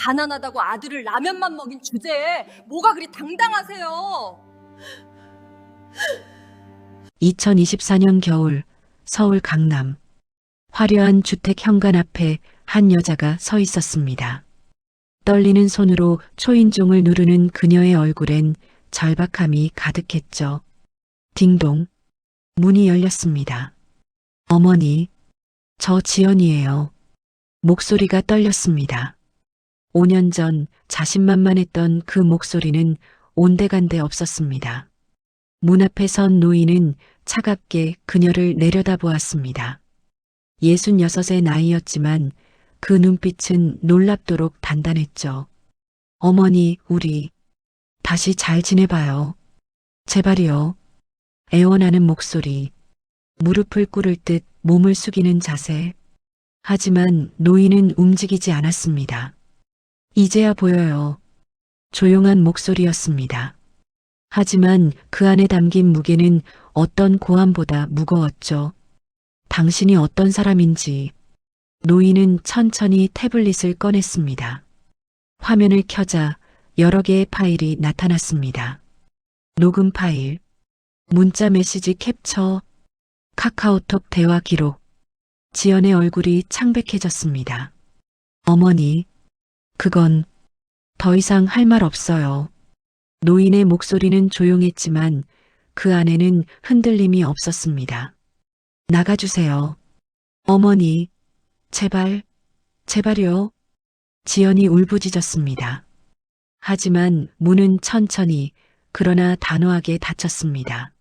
가난하다고 아들을 라면만 먹인 주제에 뭐가 그리 당당하세요? 2024년 겨울 서울 강남 화려한 주택 현관 앞에 한 여자가 서 있었습니다. 떨리는 손으로 초인종을 누르는 그녀의 얼굴엔 절박함이 가득했죠. 딩동. 문이 열렸습니다. 어머니, 저 지연이에요. 목소리가 떨렸습니다. 5년 전 자신만만했던 그 목소리는 온데간데 없었습니다. 문 앞에 선 노인은 차갑게 그녀를 내려다보았습니다. 66의 나이였지만 그 눈빛은 놀랍도록 단단했죠. 어머니, 우리 다시 잘 지내봐요. 제발이요. 애원하는 목소리, 무릎을 꿇을 듯 몸을 숙이는 자세. 하지만 노인은 움직이지 않았습니다. 이제야 보여요. 조용한 목소리였습니다. 하지만 그 안에 담긴 무게는 어떤 고함보다 무거웠죠. 당신이 어떤 사람인지. 노인은 천천히 태블릿을 꺼냈습니다. 화면을 켜자 여러 개의 파일이 나타났습니다. 녹음 파일, 문자 메시지 캡처, 카카오톡 대화 기록. 지연의 얼굴이 창백해졌습니다. 어머니, 그건 더 이상 할 말 없어요. 노인의 목소리는 조용했지만 그 안에는 흔들림이 없었습니다. 나가주세요. 어머니, 제발, 제발요. 지연이 울부짖었습니다. 하지만 문은 천천히 그러나 단호하게 닫혔습니다.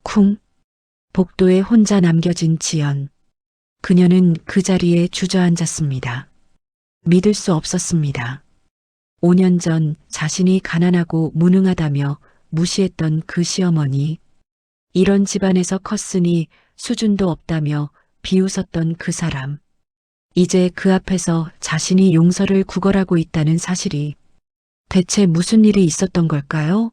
쿵. 복도에 혼자 남겨진 지연. 그녀는 그 자리에 주저앉았습니다. 믿을 수 없었습니다. 5년 전 자신이 가난하고 무능하다며 무시했던 그 시어머니. 이런 집안에서 컸으니 수준도 없다며 비웃었던 그 사람. 이제 그 앞에서 자신이 용서를 구걸하고 있다는 사실이 대체 무슨 일이 있었던 걸까요?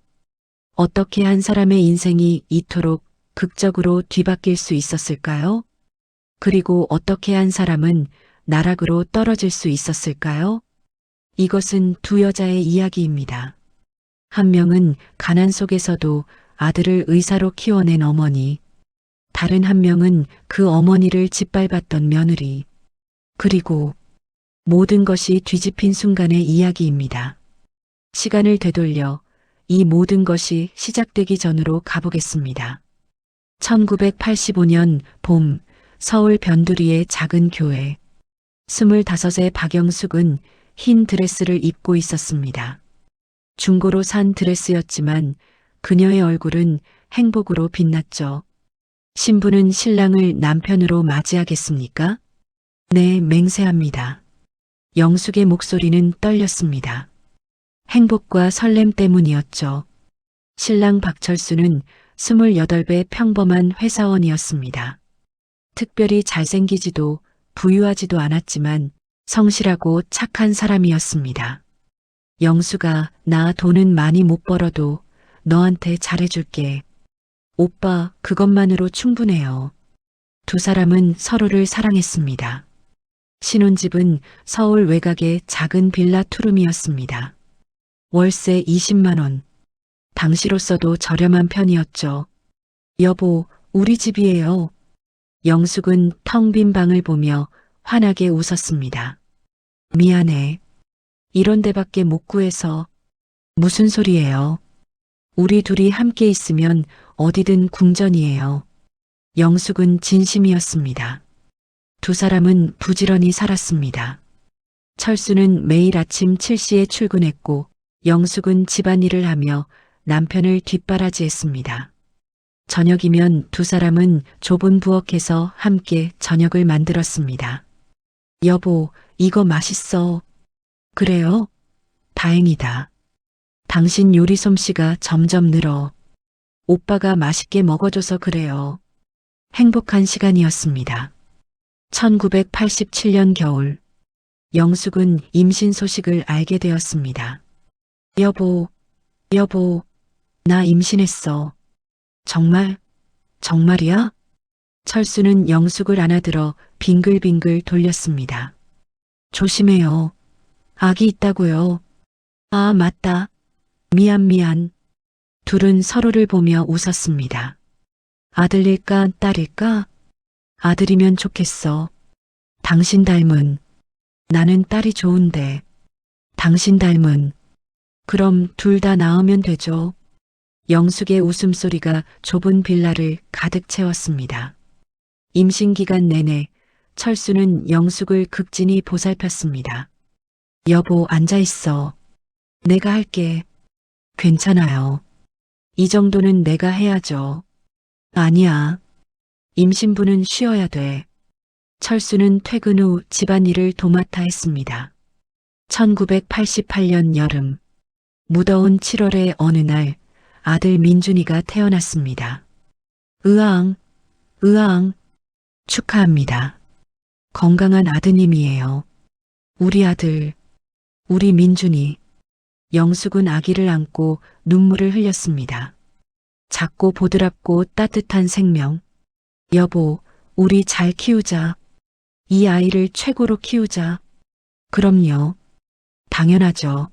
어떻게 한 사람의 인생이 이토록 극적으로 뒤바뀔 수 있었을까요? 그리고 어떻게 한 사람은 나락으로 떨어질 수 있었을까요? 이것은 두 여자의 이야기입니다. 한 명은 가난 속에서도 아들을 의사로 키워낸 어머니, 다른 한 명은 그 어머니를 짓밟았던 며느리, 그리고 모든 것이 뒤집힌 순간의 이야기입니다. 시간을 되돌려 이 모든 것이 시작되기 전으로 가보겠습니다. 1985년 봄 서울 변두리의 작은 교회. 25의 박영숙은 흰 드레스를 입고 있었습니다. 중고로 산 드레스였지만 그녀의 얼굴은 행복으로 빛났죠. 신부는 신랑을 남편으로 맞이하겠습니까? 네, 맹세합니다. 영숙의 목소리는 떨렸습니다. 행복과 설렘 때문이었죠. 신랑 박철수는 28배 평범한 회사원이었습니다. 특별히 잘생기지도 부유하지도 않았지만 성실하고 착한 사람이었습니다. 영수가 나 돈은 많이 못 벌어도 너한테 잘해줄게. 오빠, 그것만으로 충분해요. 두 사람은 서로를 사랑했습니다. 신혼집은 서울 외곽의 작은 빌라 투룸이었습니다. 월세 20만 원. 당시로서도 저렴한 편이었죠. 여보, 우리 집이에요. 영숙은 텅 빈 방을 보며 환하게 웃었습니다. 미안해. 이런 데밖에 못 구해서. 무슨 소리예요? 우리 둘이 함께 있으면 어디든 궁전이에요. 영숙은 진심이었습니다. 두 사람은 부지런히 살았습니다. 철수는 매일 아침 7시에 출근했고 영숙은 집안일을 하며 남편을 뒷바라지했습니다. 저녁이면 두 사람은 좁은 부엌에서 함께 저녁을 만들었습니다. 여보, 이거 맛있어. 그래요? 다행이다. 당신 요리 솜씨가 점점 늘어. 오빠가 맛있게 먹어줘서 그래요. 행복한 시간이었습니다. 1987년 겨울, 영숙은 임신 소식을 알게 되었습니다. 여보, 나 임신했어. 정말? 정말이야? 철수는 영숙을 안아들어 빙글빙글 돌렸습니다. 조심해요. 아기 있다고요. 아, 맞다. 미안. 둘은 서로를 보며 웃었습니다. 아들일까, 딸일까? 아들이면 좋겠어. 당신 닮은. 나는 딸이 좋은데. 당신 닮은. 그럼 둘 다 낳으면 되죠. 영숙의 웃음소리가 좁은 빌라를 가득 채웠습니다. 임신 기간 내내 철수는 영숙을 극진히 보살폈습니다. 여보, 앉아있어. 내가 할게. 괜찮아요. 이 정도는 내가 해야죠. 아니야. 임신부는 쉬어야 돼. 철수는 퇴근 후 집안일을 도맡아 했습니다. 1988년 여름, 무더운 7월의 어느 날 아들 민준이가 태어났습니다. 으앙, 축하합니다. 건강한 아드님이에요. 우리 아들, 우리 민준이. 영숙은 아기를 안고 눈물을 흘렸습니다. 작고 보드랍고 따뜻한 생명. 여보, 우리 잘 키우자. 이 아이를 최고로 키우자. 그럼요. 당연하죠.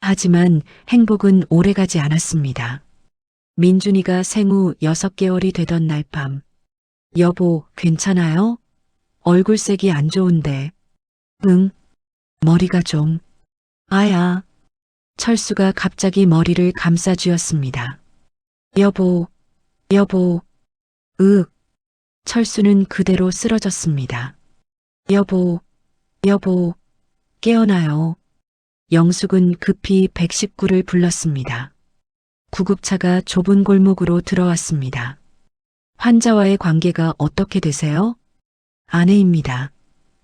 하지만 행복은 오래가지 않았습니다. 민준이가 생후 6개월이 되던 날 밤. 여보, 괜찮아요? 얼굴색이 안 좋은데. 응, 머리가 좀. 아야. 철수가 갑자기 머리를 감싸쥐었습니다. 여보. 철수는 그대로 쓰러졌습니다. 여보. 깨어나요. 영숙은 급히 119를 불렀습니다. 구급차가 좁은 골목으로 들어왔습니다. 환자와의 관계가 어떻게 되세요? 아내입니다.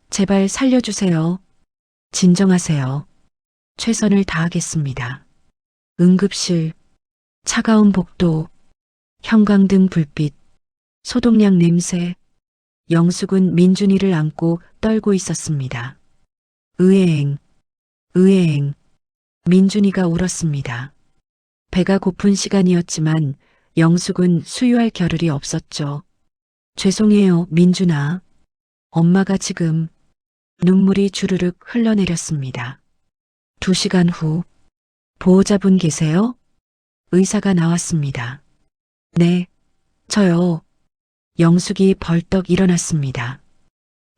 제발 살려주세요. 진정하세요. 최선을 다하겠습니다. 응급실, 차가운 복도, 형광등 불빛, 소독약 냄새. 영숙은 민준이를 안고 떨고 있었습니다. 의행. 민준이가 울었습니다. 배가 고픈 시간이었지만 영숙은 수유할 겨를이 없었죠. 죄송해요, 민준아. 엄마가 지금. 눈물이 주르륵 흘러내렸습니다. 2시간 후, 보호자분 계세요? 의사가 나왔습니다. 네, 저요. 영숙이 벌떡 일어났습니다.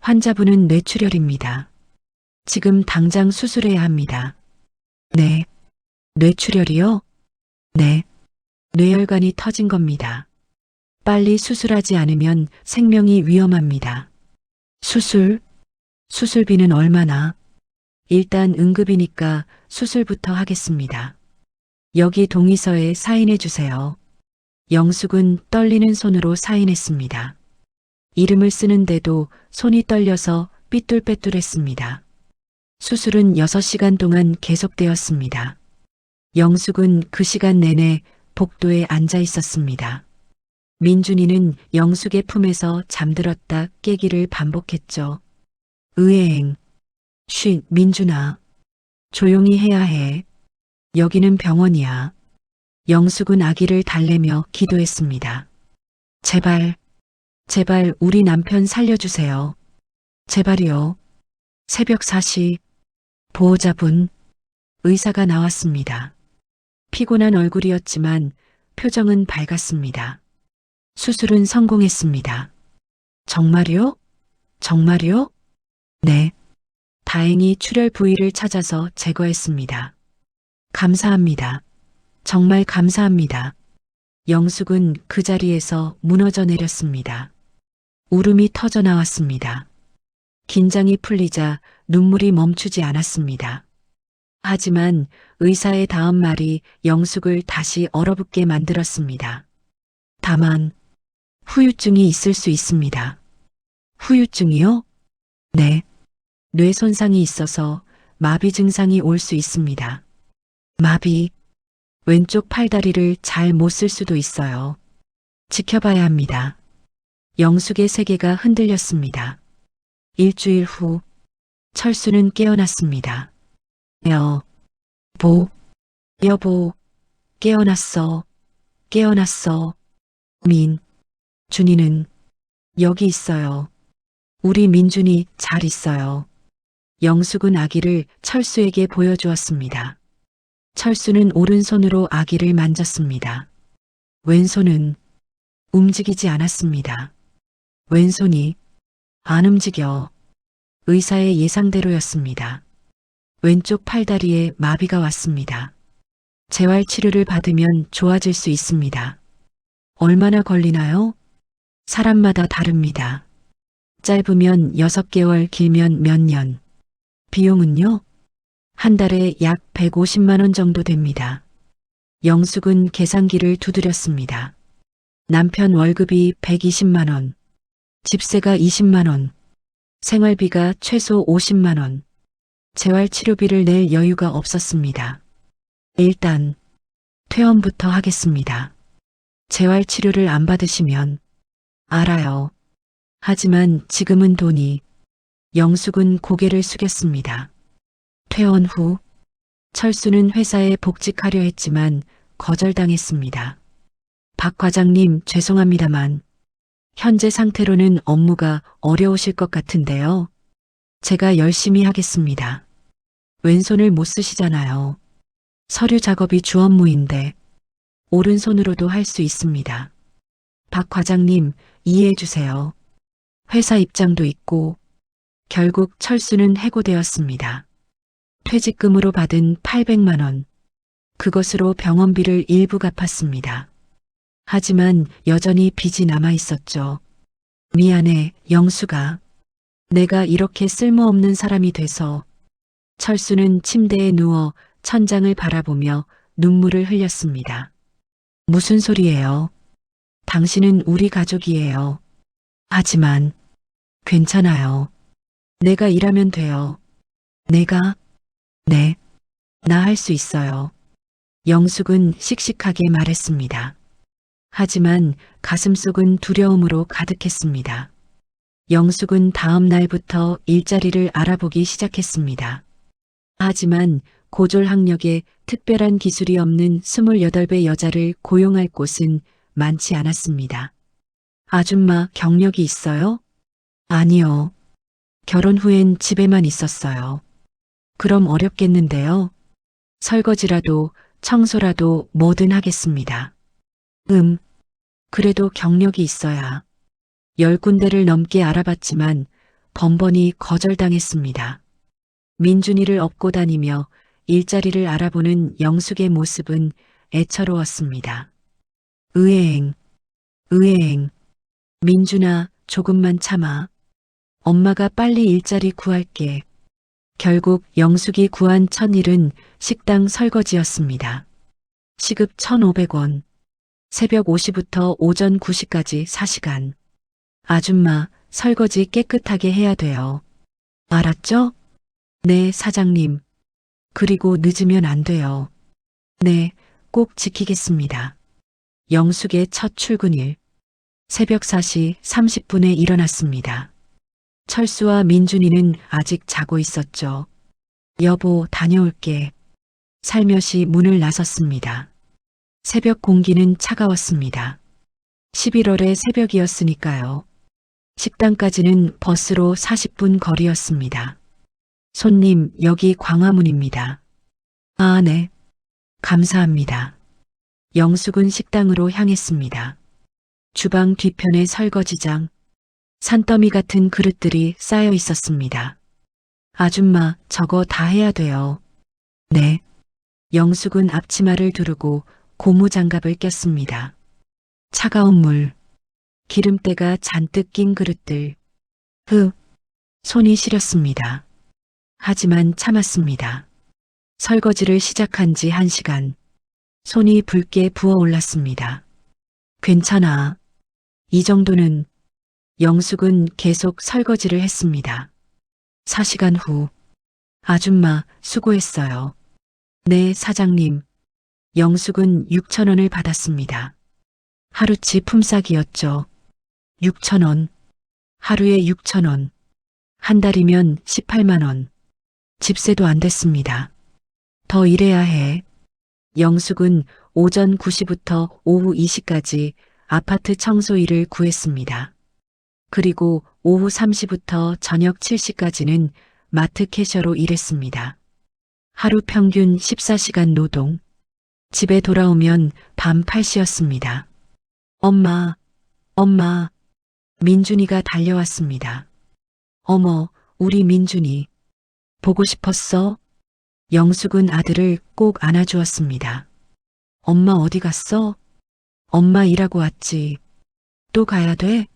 환자분은 뇌출혈입니다. 지금 당장 수술해야 합니다. 네. 뇌출혈이요? 네. 뇌혈관이 터진 겁니다. 빨리 수술하지 않으면 생명이 위험합니다. 수술비는 얼마나? 일단 응급이니까 수술부터 하겠습니다. 여기 동의서에 사인해 주세요. 영숙은 떨리는 손으로 사인했습니다. 이름을 쓰는데도 손이 떨려서 삐뚤빼뚤했습니다. 수술은 6시간 동안 계속되었습니다. 영숙은 그 시간 내내 복도에 앉아 있었습니다. 민준이는 영숙의 품에서 잠들었다 깨기를 반복했죠. 의행. 민준아. 조용히 해야 해. 여기는 병원이야. 영숙은 아기를 달래며 기도했습니다. 제발 우리 남편 살려주세요. 제발이요. 새벽 4시. 보호자분. 의사가 나왔습니다. 피곤한 얼굴이었지만 표정은 밝았습니다. 수술은 성공했습니다. 정말요? 네. 다행히 출혈 부위를 찾아서 제거했습니다. 감사합니다. 정말 감사합니다. 영숙은 그 자리에서 무너져 내렸습니다. 울음이 터져 나왔습니다. 긴장이 풀리자 눈물이 멈추지 않았습니다. 하지만 의사의 다음 말이 영숙을 다시 얼어붙게 만들었습니다. 다만 후유증이 있을 수 있습니다. 후유증이요? 네. 뇌 손상이 있어서 마비 증상이 올 수 있습니다. 마비. 왼쪽 팔다리를 잘 못 쓸 수도 있어요. 지켜봐야 합니다. 영숙의 세계가 흔들렸습니다. 일주일 후, 철수는 깨어났습니다. 여보, 깨어났어. 준이는 여기 있어요. 우리 민준이 잘 있어요. 영숙은 아기를 철수에게 보여주었습니다. 철수는 오른손으로 아기를 만졌습니다. 왼손은 움직이지 않았습니다. 왼손이 안 움직여. 의사의 예상대로였습니다. 왼쪽 팔다리에 마비가 왔습니다. 재활 치료를 받으면 좋아질 수 있습니다. 얼마나 걸리나요? 사람마다 다릅니다. 짧으면 6개월, 길면 몇 년. 비용은요? 한 달에 약 150만 원 정도 됩니다. 영숙은 계산기를 두드렸습니다. 남편 월급이 120만 원, 집세가 20만 원, 생활비가 최소 50만 원, 재활치료비를 낼 여유가 없었습니다. 일단 퇴원부터 하겠습니다. 재활치료를 안 받으시면 알아요. 하지만 지금은 돈이. 영숙은 고개를 숙였습니다. 퇴원 후 철수는 회사에 복직하려 했지만 거절당했습니다. 박 과장님, 죄송합니다만 현재 상태로는 업무가 어려우실 것 같은데요. 제가 열심히 하겠습니다. 왼손을 못 쓰시잖아요. 서류 작업이 주 업무인데 오른손으로도 할 수 있습니다. 박 과장님, 이해해 주세요. 회사 입장도 있고. 결국 철수는 해고되었습니다. 퇴직금으로 받은 800만 원. 그것으로 병원비를 일부 갚았습니다. 하지만 여전히 빚이 남아 있었죠. 미안해, 영수가. 내가 이렇게 쓸모없는 사람이 돼서. 철수는 침대에 누워 천장을 바라보며 눈물을 흘렸습니다. 무슨 소리예요? 당신은 우리 가족이에요. 하지만 괜찮아요. 내가 일하면 돼요. 내가? 네. 나 할 수 있어요. 영숙은 씩씩하게 말했습니다. 하지만 가슴속은 두려움으로 가득했습니다. 영숙은 다음 날부터 일자리를 알아보기 시작했습니다. 하지만 고졸학력에 특별한 기술이 없는 28배 여자를 고용할 곳은 많지 않았습니다. 아줌마, 경력이 있어요? 아니요. 결혼 후엔 집에만 있었어요. 그럼 어렵겠는데요. 설거지라도 청소라도 뭐든 하겠습니다. 그래도 경력이 있어야. 10군데를 넘게 알아봤지만 번번이 거절당했습니다. 민준이를 업고 다니며 일자리를 알아보는 영숙의 모습은 애처로웠습니다. 의행. 민준아, 조금만 참아. 엄마가 빨리 일자리 구할게. 결국 영숙이 구한 첫 일은 식당 설거지였습니다. 시급 1,500원. 새벽 5시부터 오전 9시까지 4시간. 아줌마, 설거지 깨끗하게 해야 돼요. 알았죠? 네, 사장님. 그리고 늦으면 안 돼요. 네, 꼭 지키겠습니다. 영숙의 첫 출근일. 새벽 4시 30분에 일어났습니다. 철수와 민준이는 아직 자고 있었죠. 여보, 다녀올게. 살며시 문을 나섰습니다. 새벽 공기는 차가웠습니다. 11월의 새벽이었으니까요. 식당까지는 버스로 40분 거리였습니다. 손님, 여기 광화문입니다. 아, 네. 감사합니다. 영숙은 식당으로 향했습니다. 주방 뒤편에 설거지장, 산더미 같은 그릇들이 쌓여 있었습니다. 아줌마, 저거 다 해야 돼요. 네. 영숙은 앞치마를 두르고 고무장갑을 꼈습니다. 차가운 물, 기름때가 잔뜩 낀 그릇들. 손이 시렸습니다. 하지만 참았습니다. 설거지를 시작한 지 1시간. 손이 붉게 부어올랐습니다. 괜찮아. 이 정도는. 영숙은 계속 설거지를 했습니다. 4시간 후. 아줌마, 수고했어요. 네, 사장님. 영숙은 6,000원을 받았습니다. 하루치 품삯이었죠. 6,000원. 하루에 6,000원. 한 달이면 18만 원. 집세도 안 됐습니다. 더 일해야 해. 영숙은 오전 9시부터 오후 2시까지 아파트 청소 일을 구했습니다. 그리고 오후 3시부터 저녁 7시까지는 마트 캐셔로 일했습니다. 하루 평균 14시간 노동. 집에 돌아오면 밤 8시였습니다. 엄마, 엄마. 민준이가 달려왔습니다. 어머, 우리 민준이. 보고 싶었어? 영숙은 아들을 꼭 안아주었습니다. 엄마 어디 갔어? 엄마 일하고 왔지. 또 가야 돼?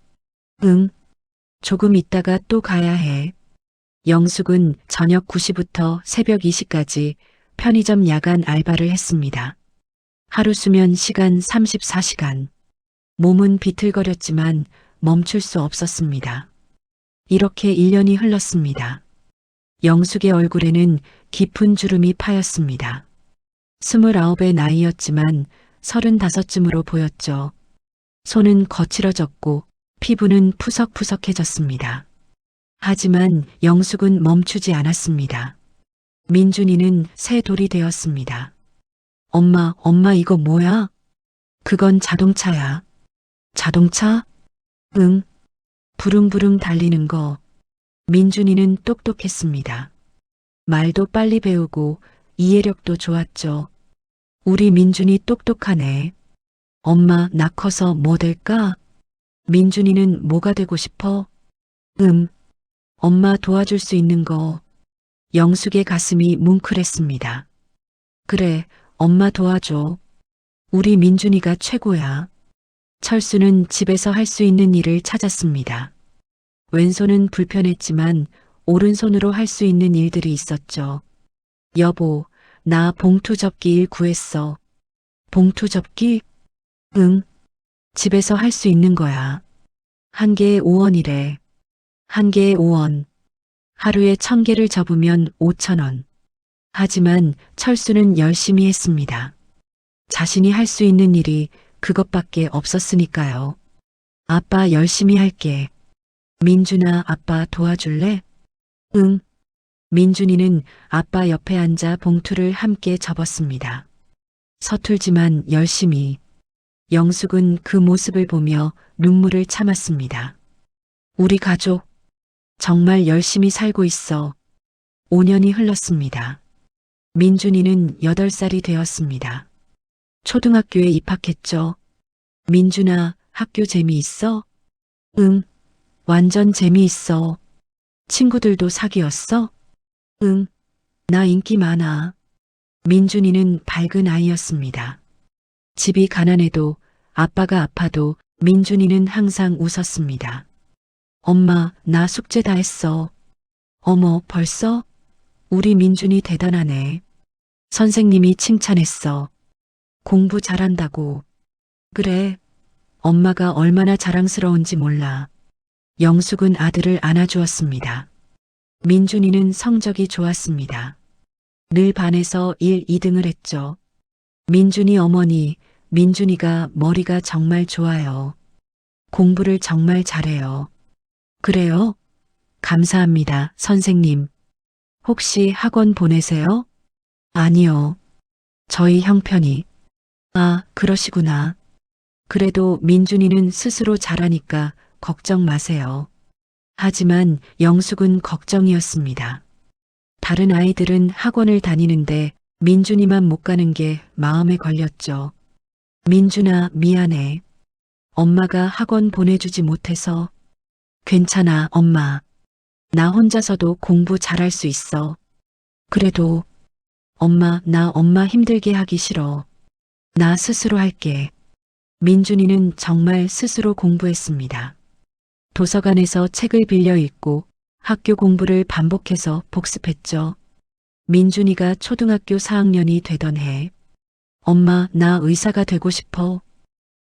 응. 조금 있다가 또 가야 해. 영숙은 저녁 9시부터 새벽 2시까지 편의점 야간 알바를 했습니다. 하루 수면 시간 34시간. 몸은 비틀거렸지만 멈출 수 없었습니다. 이렇게 1년이 흘렀습니다. 영숙의 얼굴에는 깊은 주름이 파였습니다. 29의 나이였지만 35쯤으로 보였죠. 손은 거칠어졌고 피부는 푸석푸석해졌습니다. 하지만 영숙은 멈추지 않았습니다. 민준이는 새 돌이 되었습니다. 엄마 이거 뭐야? 그건 자동차야. 자동차? 응. 부릉부릉 달리는 거. 민준이는 똑똑했습니다. 말도 빨리 배우고 이해력도 좋았죠. 우리 민준이 똑똑하네. 엄마, 나 커서 뭐 될까? 민준이는 뭐가 되고 싶어? 엄마 도와줄 수 있는 거. 영숙의 가슴이 뭉클했습니다. 그래, 엄마 도와줘. 우리 민준이가 최고야. 철수는 집에서 할 수 있는 일을 찾았습니다. 왼손은 불편했지만 오른손으로 할 수 있는 일들이 있었죠. 여보, 나 봉투 접기 일 구했어. 봉투 접기? 응. 집에서 할 수 있는 거야. 한 개에 5원이래. 한 개에 5원. 하루에 1000개를 접으면 5,000원. 하지만 철수는 열심히 했습니다. 자신이 할 수 있는 일이 그것밖에 없었으니까요. 아빠 열심히 할게. 민준아, 아빠 도와줄래? 응. 민준이는 아빠 옆에 앉아 봉투를 함께 접었습니다. 서툴지만 열심히. 영숙은 그 모습을 보며 눈물을 참았습니다. 우리 가족, 정말 열심히 살고 있어. 5년이 흘렀습니다. 민준이는 8살이 되었습니다. 초등학교에 입학했죠. 민준아, 학교 재미있어? 응. 완전 재미있어. 친구들도 사귀었어? 응. 나 인기 많아. 민준이는 밝은 아이였습니다. 집이 가난해도 아빠가 아파도 민준이는 항상 웃었습니다. 엄마, 나 숙제 다 했어. 어머, 벌써? 우리 민준이 대단하네. 선생님이 칭찬했어. 공부 잘한다고. 그래. 엄마가 얼마나 자랑스러운지 몰라. 영숙은 아들을 안아주었습니다. 민준이는 성적이 좋았습니다. 늘 반에서 1, 2등을 했죠. 민준이 어머니, 민준이가 머리가 정말 좋아요. 공부를 정말 잘해요. 그래요? 감사합니다, 선생님. 혹시 학원 보내세요? 아니요. 저희 형편이. 아, 그러시구나. 그래도 민준이는 스스로 잘하니까 걱정 마세요. 하지만 영숙은 걱정이었습니다. 다른 아이들은 학원을 다니는데 민준이만 못 가는 게 마음에 걸렸죠. 민준아, 미안해. 엄마가 학원 보내주지 못해서. 괜찮아, 엄마. 나 혼자서도 공부 잘할 수 있어. 그래도 나 엄마 힘들게 하기 싫어. 나 스스로 할게. 민준이는 정말 스스로 공부했습니다. 도서관에서 책을 빌려 읽고 학교 공부를 반복해서 복습했죠. 민준이가 초등학교 4학년이 되던 해. 엄마, 나 의사가 되고 싶어.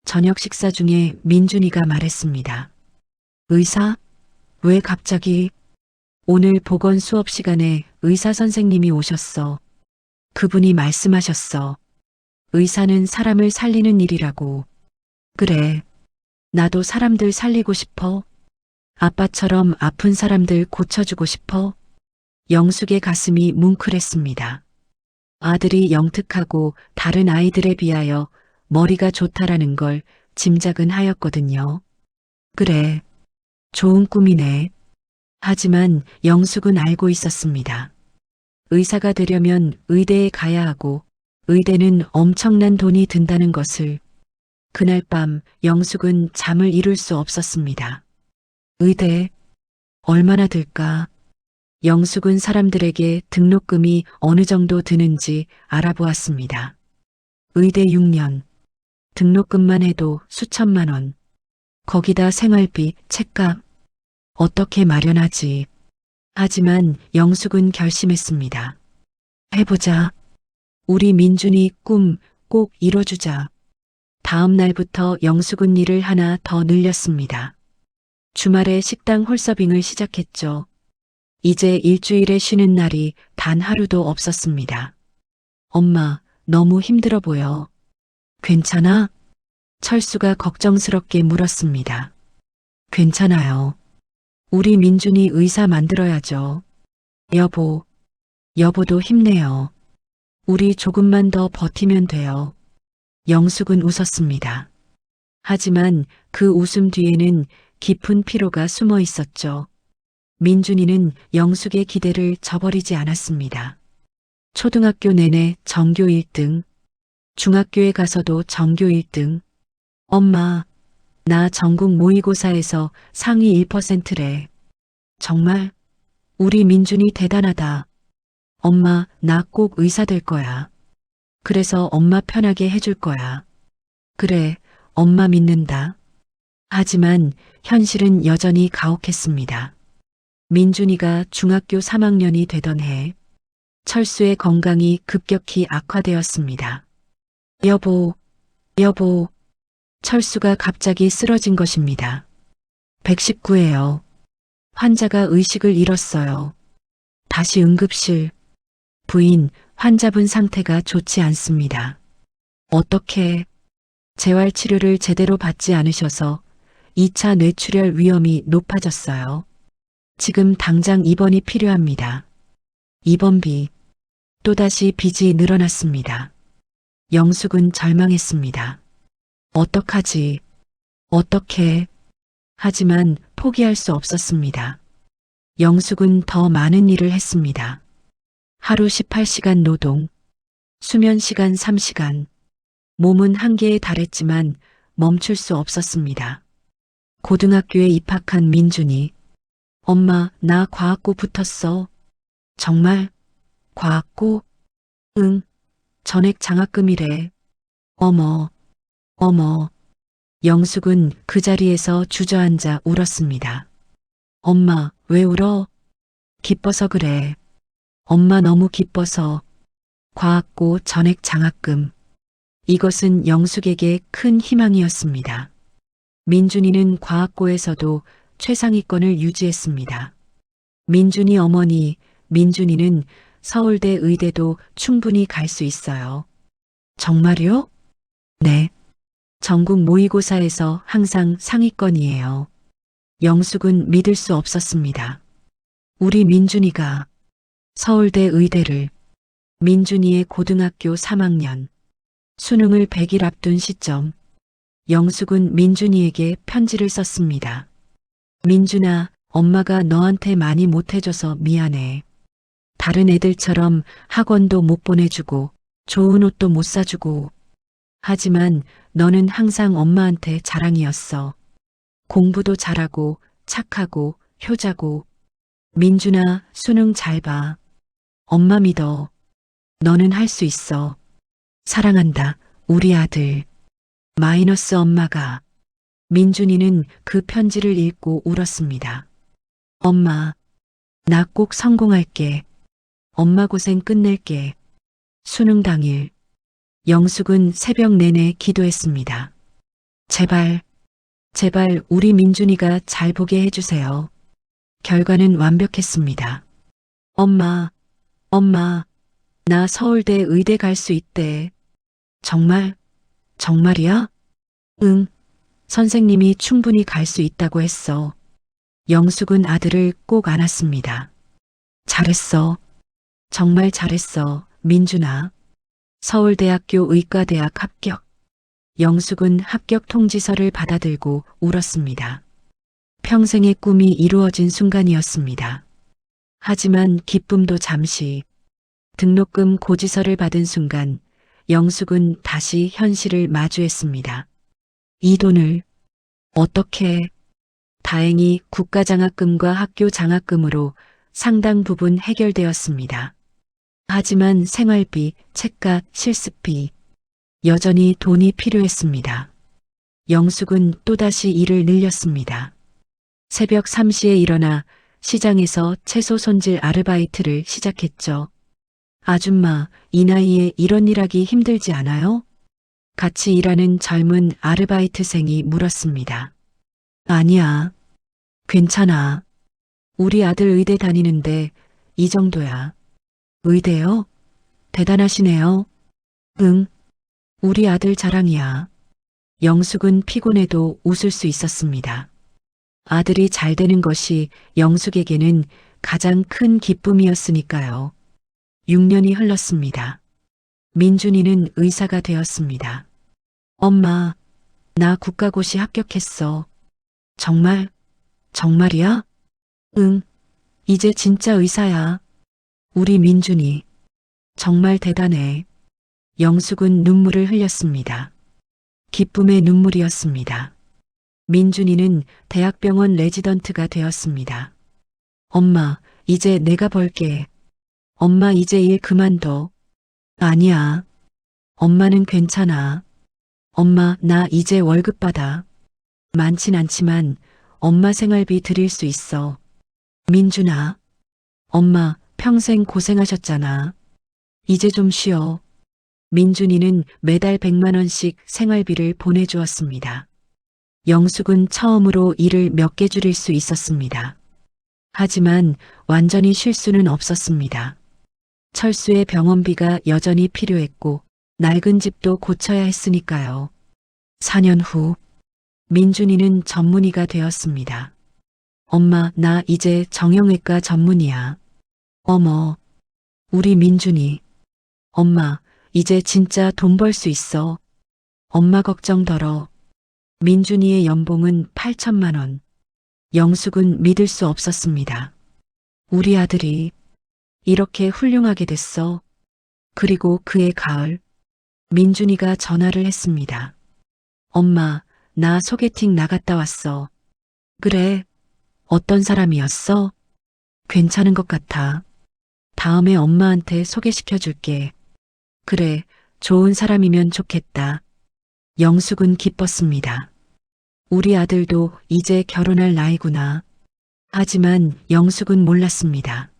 저녁 식사 중에 민준이가 말했습니다. 의사? 왜 갑자기? 오늘 보건 수업 시간에 의사 선생님이 오셨어. 그분이 말씀하셨어. 의사는 사람을 살리는 일이라고. 그래. 나도 사람들 살리고 싶어. 아빠처럼 아픈 사람들 고쳐주고 싶어. 영숙의 가슴이 뭉클했습니다. 아들이 영특하고 다른 아이들에 비하여 머리가 좋다라는 걸 짐작은 하였거든요. 그래. 좋은 꿈이네. 하지만 영숙은 알고 있었습니다. 의사가 되려면 의대에 가야 하고 의대는 엄청난 돈이 든다는 것을. 그날 밤 영숙은 잠을 이룰 수 없었습니다. 의대 얼마나 들까? 영숙은 사람들에게 등록금이 어느 정도 드는지 알아보았습니다. 의대 6년, 등록금만 해도 수천만 원. 거기다 생활비, 책값. 어떻게 마련하지? 하지만 영숙은 결심했습니다. 해보자. 우리 민준이 꿈 꼭 이뤄주자. 다음 날부터 영숙은 일을 하나 더 늘렸습니다. 주말에 식당 홀서빙을 시작했죠. 이제 일주일에 쉬는 날이 단 하루도 없었습니다. 엄마, 너무 힘들어 보여. 괜찮아? 철수가 걱정스럽게 물었습니다. 괜찮아요. 우리 민준이 의사 만들어야죠. 여보도 힘내요. 우리 조금만 더 버티면 돼요. 영숙은 웃었습니다. 하지만 그 웃음 뒤에는 깊은 피로가 숨어 있었죠. 민준이는 영숙의 기대를 저버리지 않았습니다. 초등학교 내내 전교 1등, 중학교에 가서도 전교 1등. 엄마, 나 전국 모의고사에서 상위 1%래. 정말? 우리 민준이 대단하다. 엄마, 나 꼭 의사 될 거야. 그래서 엄마 편하게 해줄 거야. 그래, 엄마 믿는다. 하지만 현실은 여전히 가혹했습니다. 민준이가 중학교 3학년이 되던 해, 철수의 건강이 급격히 악화되었습니다. 여보. 철수가 갑자기 쓰러진 것입니다. 119예요. 환자가 의식을 잃었어요. 다시 응급실. 부인, 환자분 상태가 좋지 않습니다. 어떻게? 재활치료를 제대로 받지 않으셔서 2차 뇌출혈 위험이 높아졌어요. 지금 당장 입원이 필요합니다. 입원비. 또다시 빚이 늘어났습니다. 영숙은 절망했습니다. 어떡하지? 어떻게? 하지만 포기할 수 없었습니다. 영숙은 더 많은 일을 했습니다. 하루 18시간 노동, 수면 시간 3시간. 몸은 한계에 달했지만 멈출 수 없었습니다. 고등학교에 입학한 민준이. 엄마, 나 과학고 붙었어. 정말? 과학고? 응. 전액 장학금이래. 어머. 영숙은 그 자리에서 주저앉아 울었습니다. 엄마, 왜 울어? 기뻐서 그래. 엄마 너무 기뻐서. 과학고 전액 장학금. 이것은 영숙에게 큰 희망이었습니다. 민준이는 과학고에서도 최상위권을 유지했습니다. 민준이 어머니, 민준이는 서울대 의대도 충분히 갈 수 있어요. 정말요? 네. 전국 모의고사에서 항상 상위권이에요. 영숙은 믿을 수 없었습니다. 우리 민준이가 서울대 의대를. 민준이의 고등학교 3학년. 수능을 100일 앞둔 시점. 영숙은 민준이에게 편지를 썼습니다. 민준아, 엄마가 너한테 많이 못해줘서 미안해. 다른 애들처럼 학원도 못 보내주고 좋은 옷도 못 사주고. 하지만 너는 항상 엄마한테 자랑이었어. 공부도 잘하고 착하고 효자고. 민준아, 수능 잘 봐. 엄마 믿어. 너는 할 수 있어. 사랑한다, 우리 아들. 마이너스 엄마가. 민준이는 그 편지를 읽고 울었습니다. 엄마, 나 꼭 성공할게. 엄마 고생 끝낼게. 수능 당일. 영숙은 새벽 내내 기도했습니다. 제발 우리 민준이가 잘 보게 해주세요. 결과는 완벽했습니다. 엄마, 나 서울대 의대 갈 수 있대. 정말이야? 응, 선생님이 충분히 갈 수 있다고 했어. 영숙은 아들을 꼭 안았습니다. 잘했어. 정말 잘했어, 민준아. 서울대학교 의과대학 합격. 영숙은 합격 통지서를 받아들고 울었습니다. 평생의 꿈이 이루어진 순간이었습니다. 하지만 기쁨도 잠시. 등록금 고지서를 받은 순간 영숙은 다시 현실을 마주했습니다. 이 돈을 어떻게? 다행히 국가장학금과 학교장학금으로 상당 부분 해결되었습니다. 하지만 생활비, 책값, 실습비, 여전히 돈이 필요했습니다. 영숙은 또다시 일을 늘렸습니다. 새벽 3시에 일어나 시장에서 채소 손질 아르바이트를 시작했죠. 아줌마, 이 나이에 이런 일 하기 힘들지 않아요? 같이 일하는 젊은 아르바이트생이 물었습니다. 아니야. 괜찮아. 우리 아들 의대 다니는데 이 정도야. 의대요? 대단하시네요. 응. 우리 아들 자랑이야. 영숙은 피곤해도 웃을 수 있었습니다. 아들이 잘 되는 것이 영숙에게는 가장 큰 기쁨이었으니까요. 6년이 흘렀습니다. 민준이는 의사가 되었습니다. 엄마, 나 국가고시 합격했어. 정말? 정말이야? 응, 이제 진짜 의사야. 우리 민준이. 정말 대단해. 영숙은 눈물을 흘렸습니다. 기쁨의 눈물이었습니다. 민준이는 대학병원 레지던트가 되었습니다. 엄마, 이제 내가 벌게. 엄마 이제 일 그만둬. 아니야. 엄마는 괜찮아. 엄마, 나 이제 월급 받아. 많진 않지만 엄마 생활비 드릴 수 있어. 민준아, 엄마 평생 고생하셨잖아. 이제 좀 쉬어. 민준이는 매달 100만 원씩 생활비를 보내주었습니다. 영숙은 처음으로 일을 몇 개 줄일 수 있었습니다. 하지만 완전히 쉴 수는 없었습니다. 철수의 병원비가 여전히 필요했고 낡은 집도 고쳐야 했으니까요. 4년 후 민준이는 전문의가 되었습니다. 엄마, 나 이제 정형외과 전문의야. 어머, 우리 민준이. 엄마, 이제 진짜 돈 벌 수 있어. 엄마 걱정 덜어. 민준이의 연봉은 8천만 원. 영숙은 믿을 수 없었습니다. 우리 아들이 이렇게 훌륭하게 됐어. 그리고 그해 가을, 민준이가 전화를 했습니다. 엄마, 나 소개팅 나갔다 왔어. 그래, 어떤 사람이었어? 괜찮은 것 같아. 다음에 엄마한테 소개시켜 줄게. 그래, 좋은 사람이면 좋겠다. 영숙은 기뻤습니다. 우리 아들도 이제 결혼할 나이구나. 하지만 영숙은 몰랐습니다.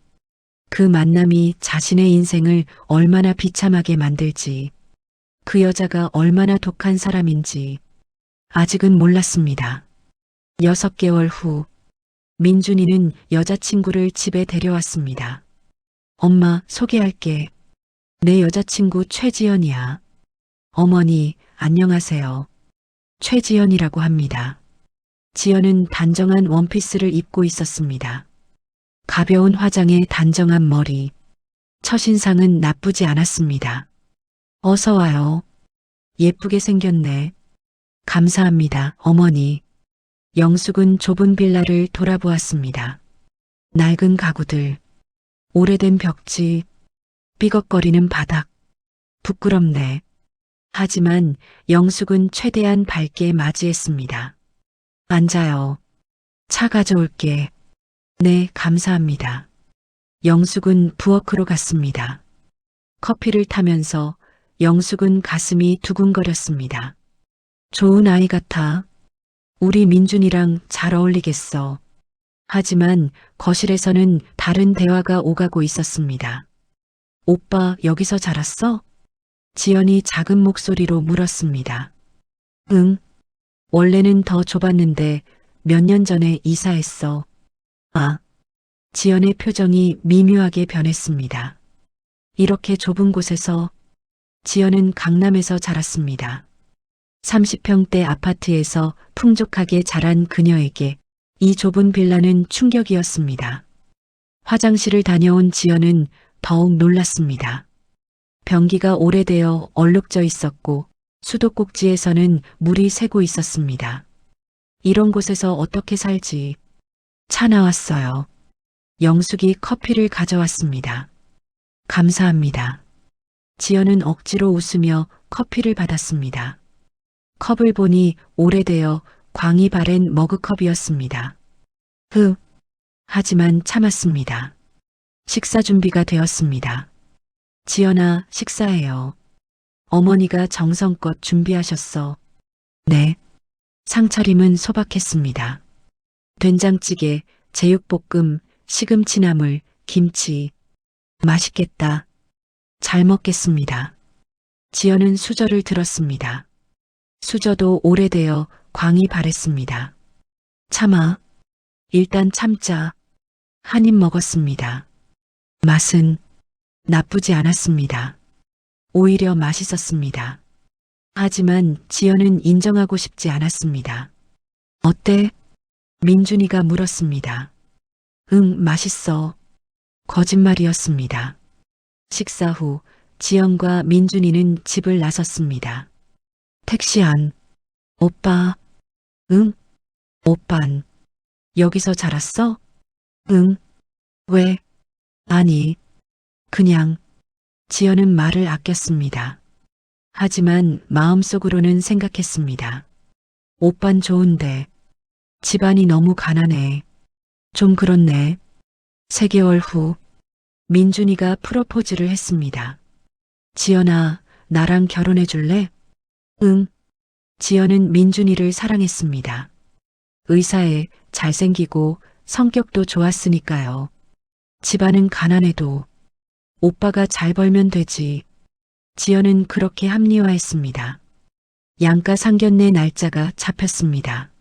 그 만남이 자신의 인생을 얼마나 비참하게 만들지, 그 여자가 얼마나 독한 사람인지 아직은 몰랐습니다. 6개월 후 민준이는 여자친구를 집에 데려왔습니다. 엄마, 소개할게. 내 여자친구 최지연이야. 어머니, 안녕하세요. 최지연이라고 합니다. 지연은 단정한 원피스를 입고 있었습니다. 가벼운 화장에 단정한 머리. 첫인상은 나쁘지 않았습니다. 어서 와요. 예쁘게 생겼네. 감사합니다, 어머니. 영숙은 좁은 빌라를 돌아보았습니다. 낡은 가구들, 오래된 벽지, 삐걱거리는 바닥. 부끄럽네. 하지만 영숙은 최대한 밝게 맞이했습니다. 앉아요. 차 가져올게. 네, 감사합니다. 영숙은 부엌으로 갔습니다. 커피를 타면서 영숙은 가슴이 두근거렸습니다. 좋은 아이 같아. 우리 민준이랑 잘 어울리겠어. 하지만 거실에서는 다른 대화가 오가고 있었습니다. 오빠 여기서 자랐어? 지연이 작은 목소리로 물었습니다. 응. 원래는 더 좁았는데 몇 년 전에 이사했어. 아. 지연의 표정이 미묘하게 변했습니다. 이렇게 좁은 곳에서 지연은 강남에서 자랐습니다. 30평대 아파트에서 풍족하게 자란 그녀에게 이 좁은 빌라는 충격이었습니다. 화장실을 다녀온 지연은 더욱 놀랐습니다. 변기가 오래되어 얼룩져 있었고 수도꼭지에서는 물이 새고 있었습니다. 이런 곳에서 어떻게 살지? 차 나왔어요. 영숙이 커피를 가져왔습니다. 감사합니다. 지연은 억지로 웃으며 커피를 받았습니다. 컵을 보니 오래되어 광이 바랜 머그컵이었습니다. 하지만 참았습니다. 식사 준비가 되었습니다. 지연아, 식사해요. 어머니가 정성껏 준비하셨어. 네. 상차림은 소박했습니다. 된장찌개, 제육볶음, 시금치나물, 김치. 맛있겠다. 잘 먹겠습니다. 지연은 수저를 들었습니다. 수저도 오래되어 광이 바랬습니다. 참아. 일단 참자. 한 입 먹었습니다. 맛은 나쁘지 않았습니다. 오히려 맛있었습니다. 하지만 지연은 인정하고 싶지 않았습니다. 어때? 민준이가 물었습니다. 응, 맛있어. 거짓말이었습니다. 식사 후 지연과 민준이는 집을 나섰습니다. 택시 안. 오빠. 응? 오빤. 여기서 자랐어? 응. 왜? 아니. 그냥. 지연은 말을 아꼈습니다. 하지만 마음속으로는 생각했습니다. 오빤 좋은데. 집안이 너무 가난해. 좀 그렇네. 3개월 후 민준이가 프로포즈를 했습니다. 지연아, 나랑 결혼해 줄래? 응. 지연은 민준이를 사랑했습니다. 의사에 잘생기고 성격도 좋았으니까요. 집안은 가난해도 오빠가 잘 벌면 되지. 지연은 그렇게 합리화했습니다. 양가 상견례 날짜가 잡혔습니다.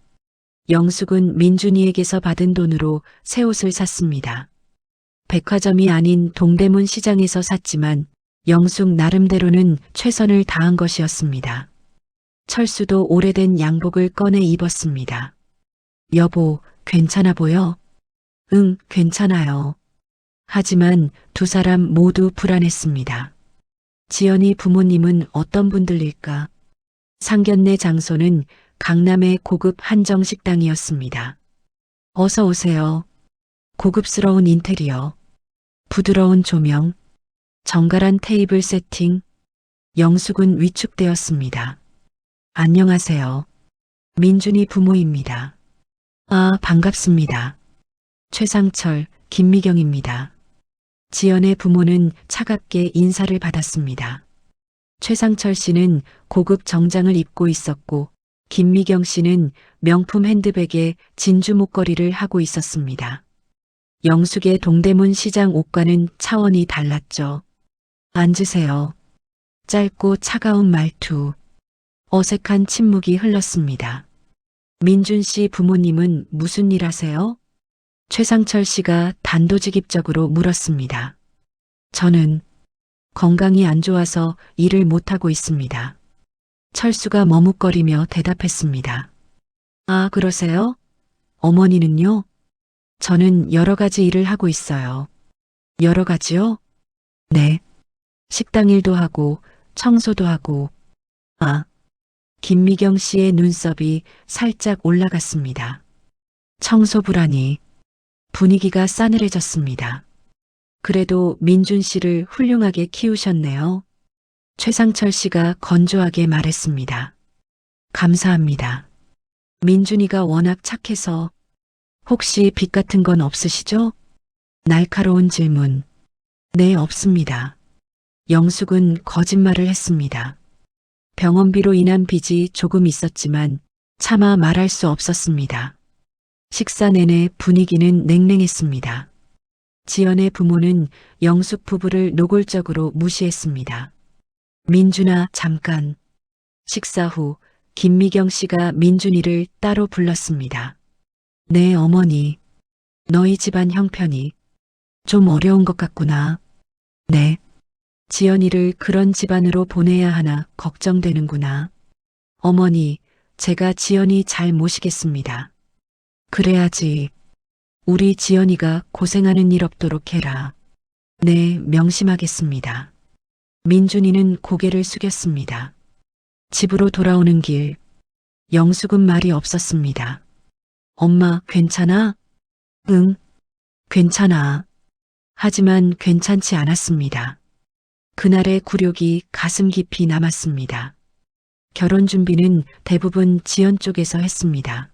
영숙은 민준이에게서 받은 돈으로 새 옷을 샀습니다. 백화점이 아닌 동대문 시장에서 샀지만 영숙 나름대로는 최선을 다한 것이었습니다. 철수도 오래된 양복을 꺼내 입었습니다. 여보, 괜찮아 보여? 응, 괜찮아요. 하지만 두 사람 모두 불안했습니다. 지연이 부모님은 어떤 분들일까? 상견례 장소는 강남의 고급 한정식당이었습니다. 어서 오세요. 고급스러운 인테리어, 부드러운 조명, 정갈한 테이블 세팅, 영숙은 위축되었습니다. 안녕하세요. 민준이 부모입니다. 아, 반갑습니다. 최상철, 김미경입니다. 지연의 부모는 차갑게 인사를 받았습니다. 최상철 씨는 고급 정장을 입고 있었고 김미경 씨는 명품 핸드백에 진주 목걸이를 하고 있었습니다. 영숙의 동대문 시장 옷과는 차원이 달랐죠. 앉으세요. 짧고 차가운 말투. 어색한 침묵이 흘렀습니다. 민준 씨 부모님은 무슨 일 하세요? 최상철 씨가 단도직입적으로 물었습니다. 저는 건강이 안 좋아서 일을 못하고 있습니다. 철수가 머뭇거리며 대답했습니다. 아, 그러세요? 어머니는요? 저는 여러 가지 일을 하고 있어요. 여러 가지요? 네. 식당 일도 하고 청소도 하고. 아, 김미경 씨의 눈썹이 살짝 올라갔습니다. 청소부라니. 분위기가 싸늘해졌습니다. 그래도 민준 씨를 훌륭하게 키우셨네요. 최상철 씨가 건조하게 말했습니다. 감사합니다. 민준이가 워낙 착해서. 혹시 빚 같은 건 없으시죠? 날카로운 질문. 네, 없습니다. 영숙은 거짓말을 했습니다. 병원비로 인한 빚이 조금 있었지만 차마 말할 수 없었습니다. 식사 내내 분위기는 냉랭했습니다. 지연의 부모는 영숙 부부를 노골적으로 무시했습니다. 민준아, 잠깐. 식사 후 김미경 씨가 민준이를 따로 불렀습니다. 네, 어머니. 너희 집안 형편이 좀 어려운 것 같구나. 네. 지연이를 그런 집안으로 보내야 하나 걱정되는구나. 어머니, 제가 지연이 잘 모시겠습니다. 그래야지. 우리 지연이가 고생하는 일 없도록 해라. 네, 명심하겠습니다. 민준이는 고개를 숙였습니다. 집으로 돌아오는 길, 영숙은 말이 없었습니다. 엄마, 괜찮아? 응, 괜찮아. 하지만 괜찮지 않았습니다. 그날의 굴욕이 가슴 깊이 남았습니다. 결혼 준비는 대부분 지연 쪽에서 했습니다.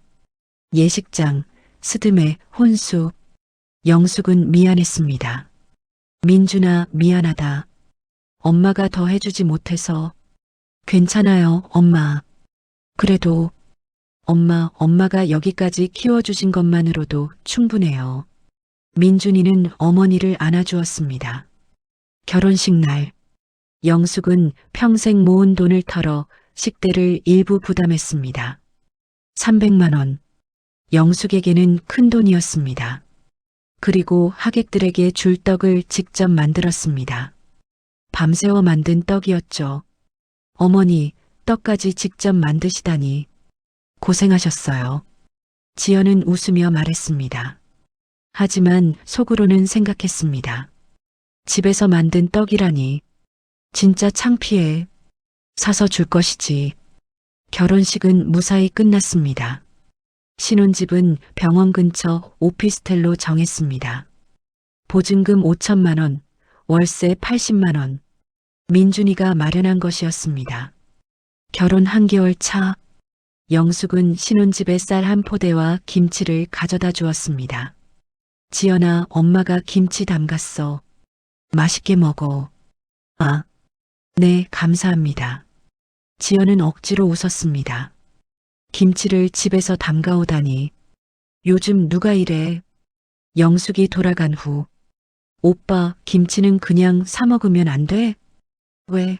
예식장, 스드메, 혼수. 영숙은 미안했습니다. 민준아, 미안하다. 엄마가 더 해주지 못해서. 괜찮아요, 엄마. 그래도 엄마가 여기까지 키워주신 것만으로도 충분해요. 민준이는 어머니를 안아주었습니다. 결혼식 날, 영숙은 평생 모은 돈을 털어 식대를 일부 부담했습니다. 300만 원. 영숙에게는 큰 돈이었습니다. 그리고 하객들에게 줄 떡을 직접 만들었습니다. 밤새워 만든 떡이었죠. 어머니, 떡까지 직접 만드시다니. 고생하셨어요. 지연은 웃으며 말했습니다. 하지만 속으로는 생각했습니다. 집에서 만든 떡이라니. 진짜 창피해. 사서 줄 것이지. 결혼식은 무사히 끝났습니다. 신혼집은 병원 근처 오피스텔로 정했습니다. 보증금 5천만 원, 월세 80만 원. 민준이가 마련한 것이었습니다. 결혼 한 개월 차, 영숙은 신혼집에 쌀 한 포대와 김치를 가져다 주었습니다. 지연아, 엄마가 김치 담갔어. 맛있게 먹어. 아, 네, 감사합니다. 지연은 억지로 웃었습니다. 김치를 집에서 담가오다니. 요즘 누가 이래? 영숙이 돌아간 후. 오빠, 김치는 그냥 사 먹으면 안 돼? 왜?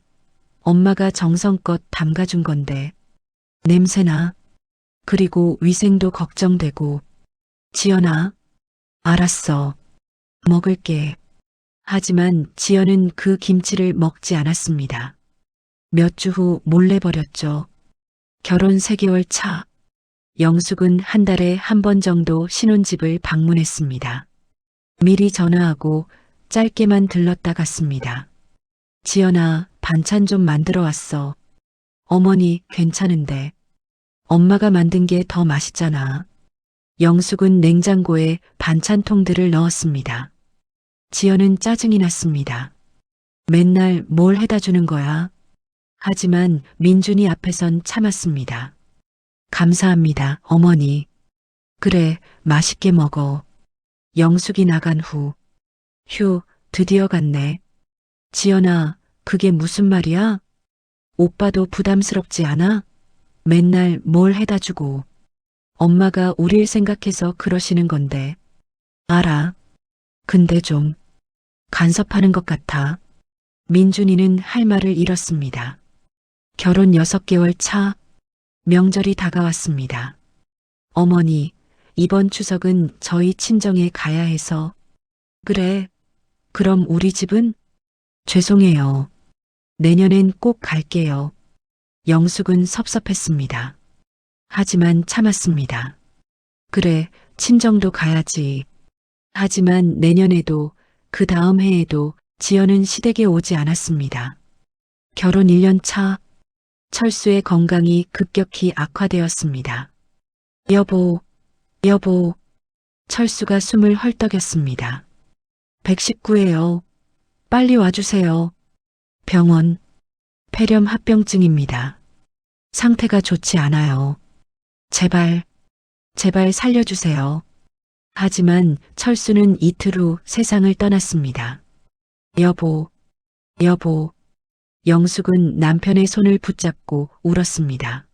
엄마가 정성껏 담가준 건데. 냄새나. 그리고 위생도 걱정되고. 지연아, 알았어. 먹을게. 하지만 지연은 그 김치를 먹지 않았습니다. 몇 주 후 몰래 버렸죠. 결혼 3개월 차, 영숙은 한 달에 한 번 정도 신혼집을 방문했습니다. 미리 전화하고 짧게만 들렀다 갔습니다. 지연아, 반찬 좀 만들어 왔어. 어머니, 괜찮은데. 엄마가 만든 게 더 맛있잖아. 영숙은 냉장고에 반찬통들을 넣었습니다. 지연은 짜증이 났습니다. 맨날 뭘 해다 주는 거야? 하지만 민준이 앞에선 참았습니다. 감사합니다, 어머니. 그래, 맛있게 먹어. 영숙이 나간 후. 휴, 드디어 갔네. 지연아, 그게 무슨 말이야? 오빠도 부담스럽지 않아? 맨날 뭘 해다 주고. 엄마가 우릴 생각해서 그러시는 건데. 알아. 근데 좀 간섭하는 것 같아. 민준이는 할 말을 잃었습니다. 결혼 6개월 차, 명절이 다가왔습니다. 어머니, 이번 추석은 저희 친정에 가야 해서. 그래, 그럼 우리 집은? 죄송해요. 내년엔 꼭 갈게요. 영숙은 섭섭했습니다. 하지만 참았습니다. 그래, 친정도 가야지. 하지만 내년에도 그 다음 해에도 지연은 시댁에 오지 않았습니다. 결혼 1년 차, 철수의 건강이 급격히 악화되었습니다. 여보, 여보. 철수가 숨을 헐떡였습니다. 119예요. 빨리 와주세요. 병원, 폐렴 합병증입니다. 상태가 좋지 않아요. 제발, 제발 살려주세요. 하지만 철수는 이틀 후 세상을 떠났습니다. 여보, 여보. 영숙은 남편의 손을 붙잡고 울었습니다.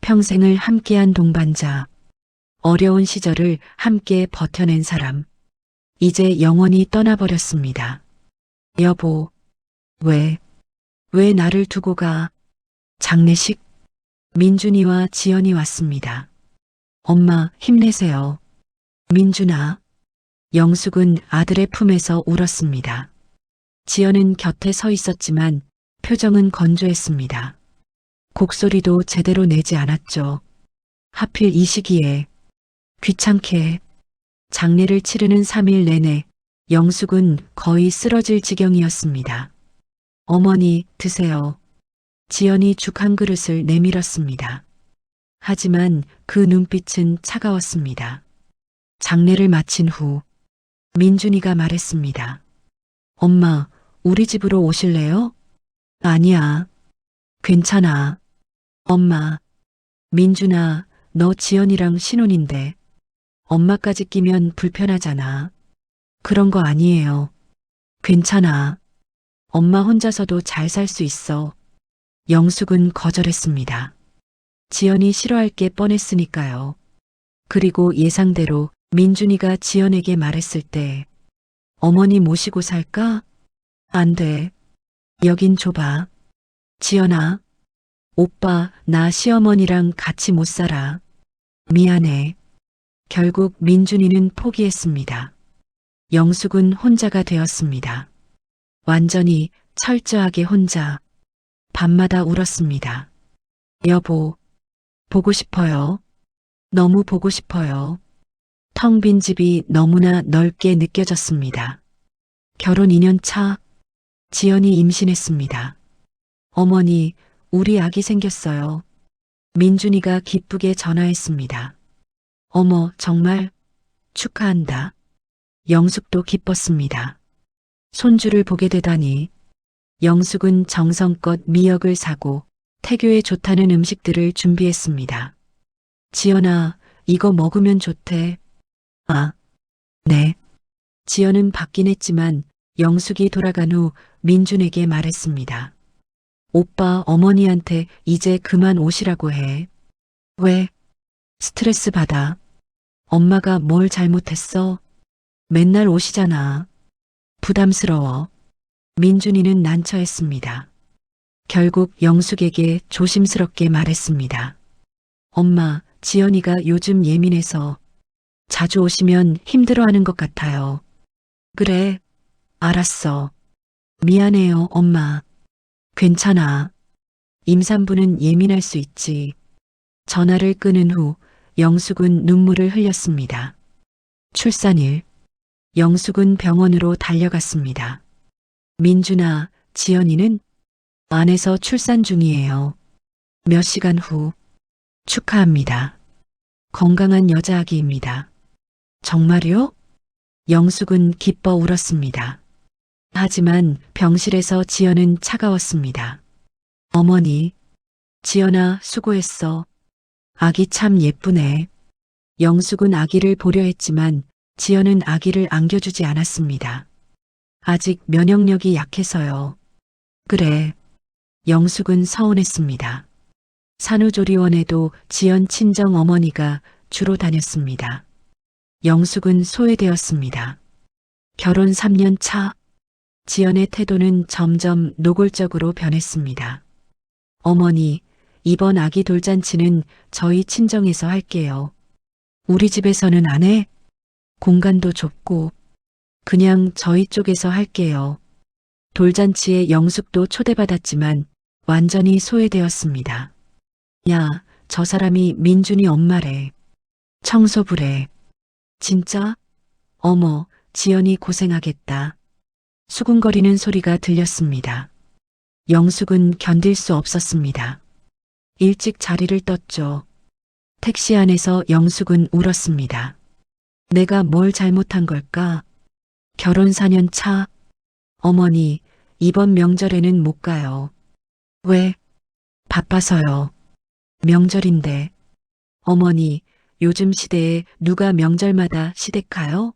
평생을 함께한 동반자, 어려운 시절을 함께 버텨낸 사람, 이제 영원히 떠나버렸습니다. 여보, 왜 나를 두고 가? 장례식? 민준이와 지연이 왔습니다. 엄마, 힘내세요. 민준아. 영숙은 아들의 품에서 울었습니다. 지연은 곁에 서 있었지만 표정은 건조했습니다. 곡소리도 제대로 내지 않았죠. 하필 이 시기에. 귀찮게. 장례를 치르는 3일 내내 영숙은 거의 쓰러질 지경이었습니다. 어머니, 드세요. 지연이 죽 한 그릇을 내밀었습니다. 하지만 그 눈빛은 차가웠습니다. 장례를 마친 후 민준이가 말했습니다. 엄마, 우리 집으로 오실래요? 아니야. 괜찮아. 엄마, 민준아, 너 지연이랑 신혼인데 엄마까지 끼면 불편하잖아. 그런 거 아니에요. 괜찮아. 엄마 혼자서도 잘 살 수 있어. 영숙은 거절했습니다. 지연이 싫어할 게 뻔했으니까요. 그리고 예상대로 민준이가 지연에게 말했을 때 어머니 모시고 살까? 안 돼. 여긴 좁아. 지연아, 오빠, 나 시어머니랑 같이 못 살아. 미안해. 결국 민준이는 포기했습니다. 영숙은 혼자가 되었습니다. 완전히 철저하게 혼자 밤마다 울었습니다. 여보, 보고 싶어요. 너무 보고 싶어요. 텅 빈 집이 너무나 넓게 느껴졌습니다. 결혼 2년 차, 지연이 임신했습니다. 어머니, 우리 아기 생겼어요. 민준이가 기쁘게 전화했습니다. 어머, 정말 축하한다. 영숙도 기뻤습니다. 손주를 보게 되다니. 영숙은 정성껏 미역을 사고 태교에 좋다는 음식들을 준비했습니다. 지연아, 이거 먹으면 좋대. 아, 네. 지연은 받긴 했지만 영숙이 돌아간 후 민준에게 말했습니다. 오빠 어머니한테 이제 그만 오시라고 해. 왜? 스트레스 받아. 엄마가 뭘 잘못했어? 맨날 오시잖아. 부담스러워. 민준이는 난처했습니다. 결국 영숙에게 조심스럽게 말했습니다. 엄마, 지연이가 요즘 예민해서 자주 오시면 힘들어하는 것 같아요. 그래, 알았어. 미안해요, 엄마. 괜찮아. 임산부는 예민할 수 있지. 전화를 끊은 후 영숙은 눈물을 흘렸습니다. 출산일. 영숙은 병원으로 달려갔습니다. 민준아, 지연이는 안에서 출산 중이에요. 몇 시간 후. 축하합니다. 건강한 여자아기입니다. 정말요? 영숙은 기뻐 울었습니다. 하지만 병실에서 지연은 차가웠습니다. 어머니, 지연아, 수고했어. 아기 참 예쁘네. 영숙은 아기를 보려 했지만 지연은 아기를 안겨주지 않았습니다. 아직 면역력이 약해서요. 그래. 영숙은 서운했습니다. 산후조리원에도 지연 친정 어머니가 주로 다녔습니다. 영숙은 소외되었습니다. 결혼 3년 차, 지연의 태도는 점점 노골적으로 변했습니다. 어머니, 이번 아기 돌잔치는 저희 친정에서 할게요. 우리 집에서는 안 해? 공간도 좁고 그냥 저희 쪽에서 할게요. 돌잔치에 영숙도 초대받았지만 완전히 소외되었습니다. 야, 저 사람이 민준이 엄마래. 청소부래. 진짜? 어머, 지연이 고생하겠다. 수군거리는 소리가 들렸습니다. 영숙은 견딜 수 없었습니다. 일찍 자리를 떴죠. 택시 안에서 영숙은 울었습니다. 내가 뭘 잘못한 걸까? 결혼 4년 차. 어머니, 이번 명절에는 못 가요. 왜? 바빠서요. 명절인데. 어머니, 요즘 시대에 누가 명절마다 시댁 가요?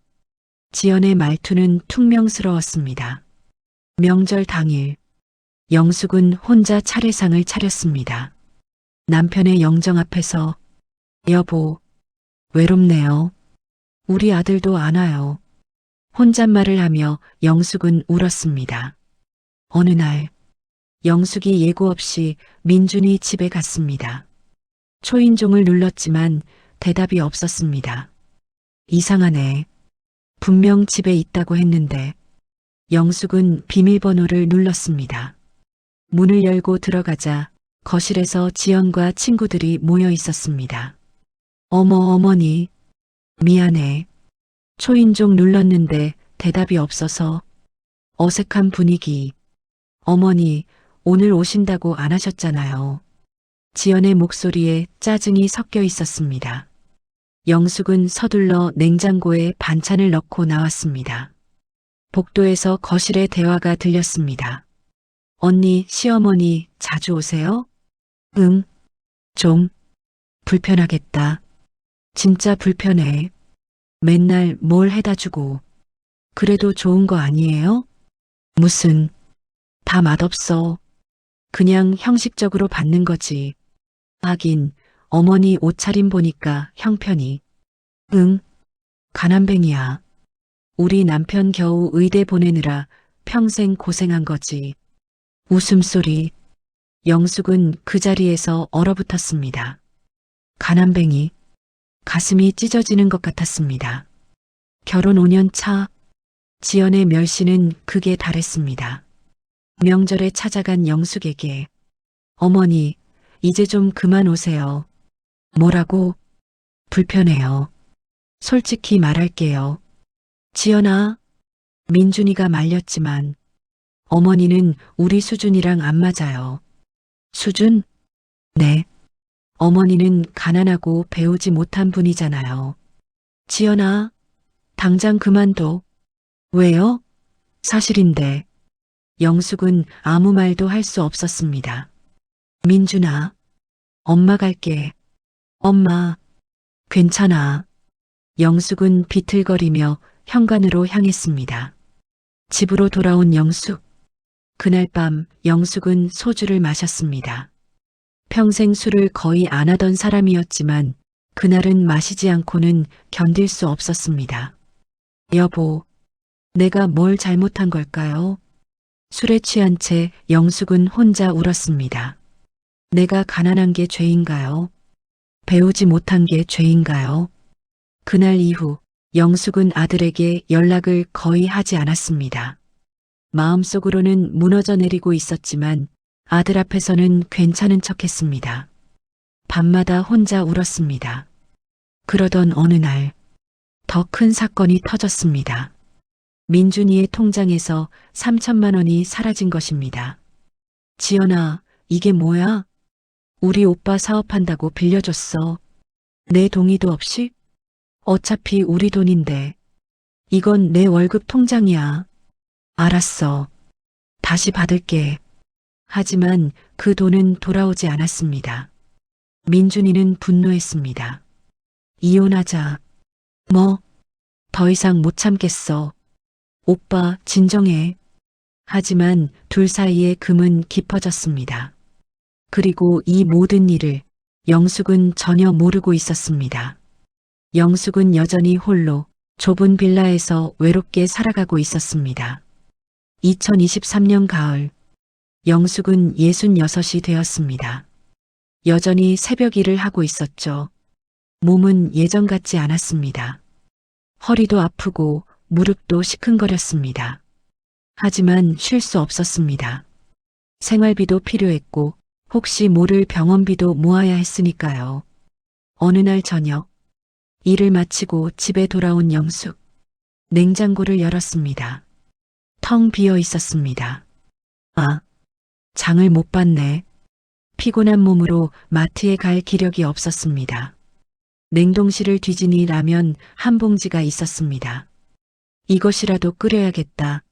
지연의 말투는 퉁명스러웠습니다. 명절 당일, 영숙은 혼자 차례상을 차렸습니다. 남편의 영정 앞에서 여보, 외롭네요. 우리 아들도 안 와요. 혼잣말을 하며 영숙은 울었습니다. 어느 날, 영숙이 예고 없이 민준이 집에 갔습니다. 초인종을 눌렀지만 대답이 없었습니다. 이상하네. 분명 집에 있다고 했는데 영숙은 비밀번호를 눌렀습니다. 문을 열고 들어가자 거실에서 지연과 친구들이 모여 있었습니다. 어머, 어머니. 미안해. 초인종 눌렀는데 대답이 없어서. 어색한 분위기. 어머니, 오늘 오신다고 안 하셨잖아요. 지연의 목소리에 짜증이 섞여 있었습니다. 영숙은 서둘러 냉장고에 반찬을 넣고 나왔습니다. 복도에서 거실의 대화가 들렸습니다. 언니, 시어머니 자주 오세요? 응, 좀 불편하겠다. 진짜 불편해. 맨날 뭘 해다 주고. 그래도 좋은 거 아니에요? 무슨, 다 맛없어. 그냥 형식적으로 받는 거지. 하긴, 어머니 옷차림 보니까 형편이. 응, 가난뱅이야. 우리 남편 겨우 의대 보내느라 평생 고생한 거지. 웃음소리. 영숙은 그 자리에서 얼어붙었습니다. 가난뱅이. 가슴이 찢어지는 것 같았습니다. 결혼 5년 차. 지연의 멸시는 극에 달했습니다. 명절에 찾아간 영숙에게 어머니, 이제 좀 그만 오세요. 뭐라고? 불편해요. 솔직히 말할게요. 지연아, 민준이가 말렸지만 어머니는 우리 수준이랑 안 맞아요. 수준? 네. 어머니는 가난하고 배우지 못한 분이잖아요. 지연아, 당장 그만둬. 왜요? 사실인데. 영숙은 아무 말도 할 수 없었습니다. 민준아, 엄마 갈게. 엄마, 괜찮아. 영숙은 비틀거리며 현관으로 향했습니다. 집으로 돌아온 영숙. 그날 밤 영숙은 소주를 마셨습니다. 평생 술을 거의 안 하던 사람이었지만 그날은 마시지 않고는 견딜 수 없었습니다. 여보, 내가 뭘 잘못한 걸까요? 술에 취한 채 영숙은 혼자 울었습니다. 내가 가난한 게 죄인가요? 배우지 못한 게 죄인가요? 그날 이후 영숙은 아들에게 연락을 거의 하지 않았습니다. 마음속으로는 무너져 내리고 있었지만 아들 앞에서는 괜찮은 척했습니다. 밤마다 혼자 울었습니다. 그러던 어느 날 더 큰 사건이 터졌습니다. 민준이의 통장에서 3천만 원이 사라진 것입니다. 지연아, 이게 뭐야? 우리 오빠 사업한다고 빌려줬어. 내 동의도 없이? 어차피 우리 돈인데. 이건 내 월급 통장이야. 알았어. 다시 받을게. 하지만 그 돈은 돌아오지 않았습니다. 민준이는 분노했습니다. 이혼하자. 뭐? 더 이상 못 참겠어. 오빠, 진정해. 하지만 둘 사이의 금은 깊어졌습니다. 그리고 이 모든 일을 영숙은 전혀 모르고 있었습니다. 영숙은 여전히 홀로 좁은 빌라에서 외롭게 살아가고 있었습니다. 2023년 가을, 영숙은 66이 되었습니다. 여전히 새벽 일을 하고 있었죠. 몸은 예전 같지 않았습니다. 허리도 아프고 무릎도 시큰거렸습니다. 하지만 쉴 수 없었습니다. 생활비도 필요했고 혹시 모를 병원비도 모아야 했으니까요. 어느 날 저녁, 일을 마치고 집에 돌아온 영숙. 냉장고를 열었습니다. 텅 비어 있었습니다. 아, 장을 못 봤네. 피곤한 몸으로 마트에 갈 기력이 없었습니다. 냉동실을 뒤지니 라면 한 봉지가 있었습니다. 이것이라도 끓여야겠다.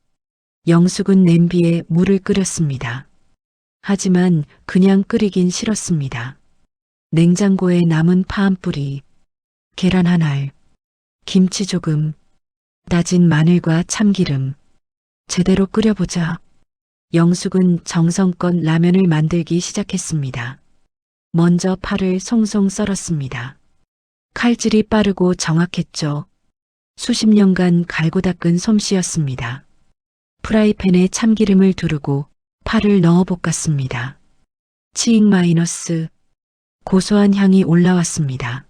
영숙은 냄비에 물을 끓였습니다. 하지만 그냥 끓이긴 싫었습니다. 냉장고에 남은 파 한 뿌리, 계란 한 알, 김치 조금, 다진 마늘과 참기름. 제대로 끓여보자. 영숙은 정성껏 라면을 만들기 시작했습니다. 먼저 파를 송송 썰었습니다. 칼질이 빠르고 정확했죠. 수십 년간 갈고 닦은 솜씨였습니다. 프라이팬에 참기름을 두르고 파를 넣어 볶았습니다. 치익 마이너스 고소한 향이 올라왔습니다.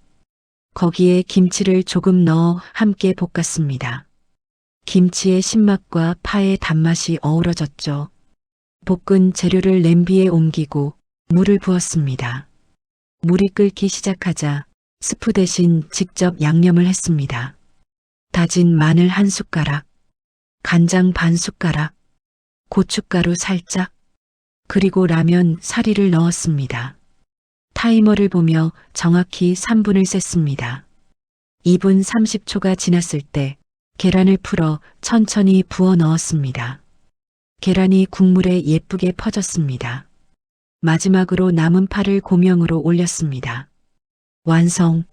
거기에 김치를 조금 넣어 함께 볶았습니다. 김치의 신맛과 파의 단맛이 어우러졌죠. 볶은 재료를 냄비에 옮기고 물을 부었습니다. 물이 끓기 시작하자 스프 대신 직접 양념을 했습니다. 다진 마늘 한 숟가락, 간장 반 숟가락, 고춧가루 살짝, 그리고 라면 사리를 넣었습니다. 타이머를 보며 정확히 3분을 셌습니다. 2분 30초가 지났을 때 계란을 풀어 천천히 부어 넣었습니다. 계란이 국물에 예쁘게 퍼졌습니다. 마지막으로 남은 파를 고명으로 올렸습니다. 완성.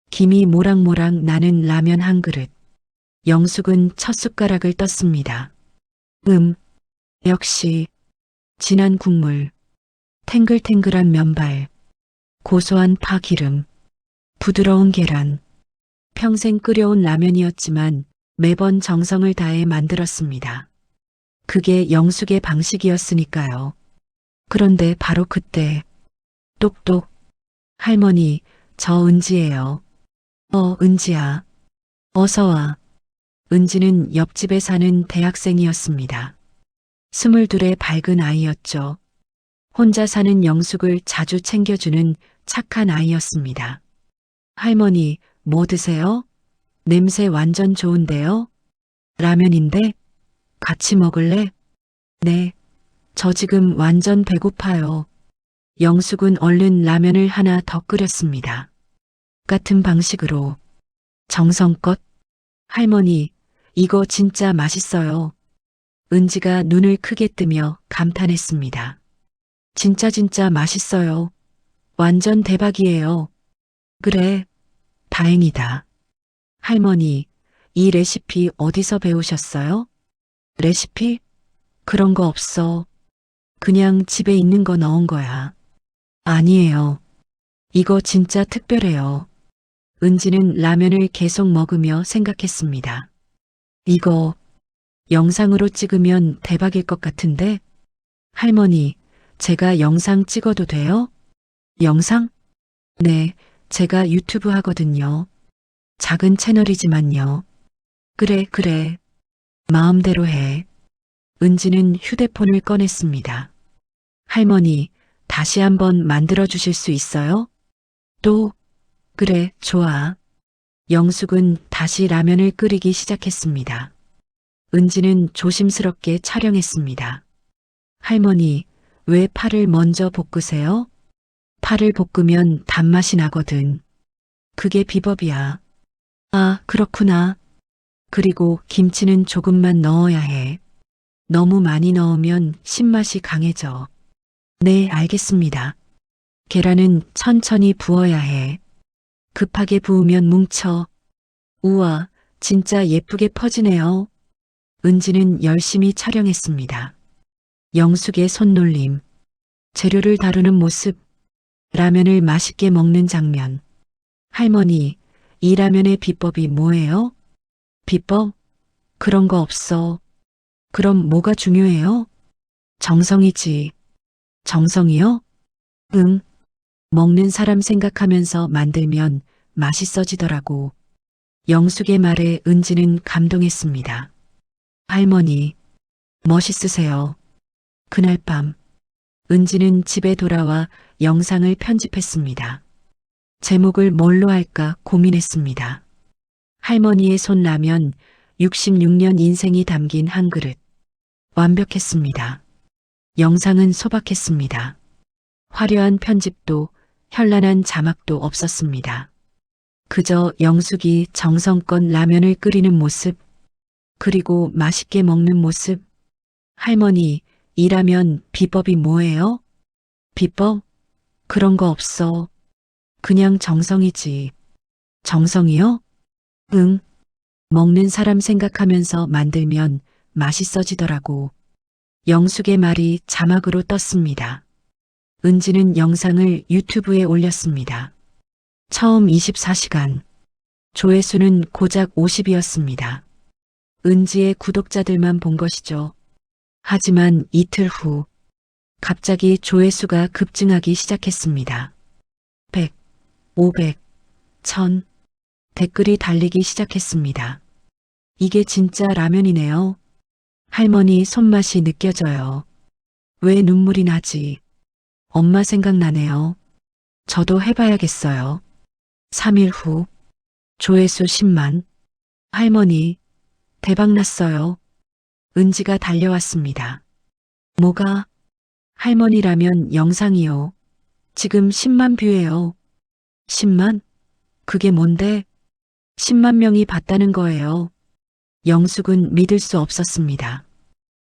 김이 모락모락 나는 라면 한 그릇. 영숙은 첫 숟가락을 떴습니다. 역시 진한 국물, 탱글탱글한 면발, 고소한 파 기름, 부드러운 계란. 평생 끓여온 라면이었지만 매번 정성을 다해 만들었습니다. 그게 영숙의 방식이었으니까요. 그런데 바로 그때 똑똑. 할머니, 저 은지예요. 은지야. 어서 와. 은지는 옆집에 사는 대학생이었습니다. 22의 밝은 아이였죠. 혼자 사는 영숙을 자주 챙겨주는 착한 아이였습니다. 할머니, 뭐 드세요? 냄새 완전 좋은데요? 라면인데? 같이 먹을래? 네. 저 지금 완전 배고파요. 영숙은 얼른 라면을 하나 더 끓였습니다. 같은 방식으로. 정성껏. 할머니, 이거 진짜 맛있어요. 은지가 눈을 크게 뜨며 감탄했습니다. 진짜 맛있어요. 완전 대박이에요. 그래, 다행이다. 할머니, 이 레시피 어디서 배우셨어요? 레시피? 그런 거 없어. 그냥 집에 있는 거 넣은 거야. 아니에요. 이거 진짜 특별해요. 은지는 라면을 계속 먹으며 생각했습니다. 이거 영상으로 찍으면 대박일 것 같은데? 할머니, 제가 영상 찍어도 돼요? 영상? 네, 제가 유튜브 하거든요. 작은 채널이지만요. 그래. 마음대로 해. 은지는 휴대폰을 꺼냈습니다. 할머니, 다시 한번 만들어 주실 수 있어요? 또? 그래, 좋아. 영숙은 다시 라면을 끓이기 시작했습니다. 은지는 조심스럽게 촬영했습니다. 할머니, 왜 파를 먼저 볶으세요? 파를 볶으면 단맛이 나거든. 그게 비법이야. 아, 그렇구나. 그리고 김치는 조금만 넣어야 해. 너무 많이 넣으면 신맛이 강해져. 네, 알겠습니다. 계란은 천천히 부어야 해. 급하게 부으면 뭉쳐. 우와, 진짜 예쁘게 퍼지네요. 은지는 열심히 촬영했습니다. 영숙의 손놀림, 재료를 다루는 모습, 라면을 맛있게 먹는 장면. 할머니, 이 라면의 비법이 뭐예요? 비법? 그런 거 없어. 그럼 뭐가 중요해요? 정성이지. 정성이요? 응. 먹는 사람 생각하면서 만들면 맛있어지더라고. 영숙의 말에 은지는 감동했습니다. 할머니, 멋있으세요. 그날 밤, 은지는 집에 돌아와 영상을 편집했습니다. 제목을 뭘로 할까 고민했습니다. 할머니의 손 라면 66년 인생이 담긴 한 그릇. 완벽했습니다. 영상은 소박했습니다. 화려한 편집도 현란한 자막도 없었습니다. 그저 영숙이 정성껏 라면을 끓이는 모습, 그리고 맛있게 먹는 모습. 할머니, 이 라면 비법이 뭐예요? 비법? 그런 거 없어. 그냥 정성이지. 정성이요? 응. 먹는 사람 생각하면서 만들면 맛있어지더라고. 영숙의 말이 자막으로 떴습니다. 은지는 영상을 유튜브에 올렸습니다. 처음 24시간. 조회수는 고작 50이었습니다. 은지의 구독자들만 본 것이죠. 하지만 이틀 후, 갑자기 조회수가 급증하기 시작했습니다. 100, 500, 1000, 댓글이 달리기 시작했습니다. 이게 진짜 라면이네요. 할머니 손맛이 느껴져요. 왜 눈물이 나지? 엄마 생각나네요. 저도 해봐야겠어요. 3일 후, 조회수 10만. 할머니, 대박났어요. 은지가 달려왔습니다. 뭐가? 할머니라면 영상이요. 지금 10만 뷰예요. 10만? 그게 뭔데? 10만 명이 봤다는 거예요. 영숙은 믿을 수 없었습니다.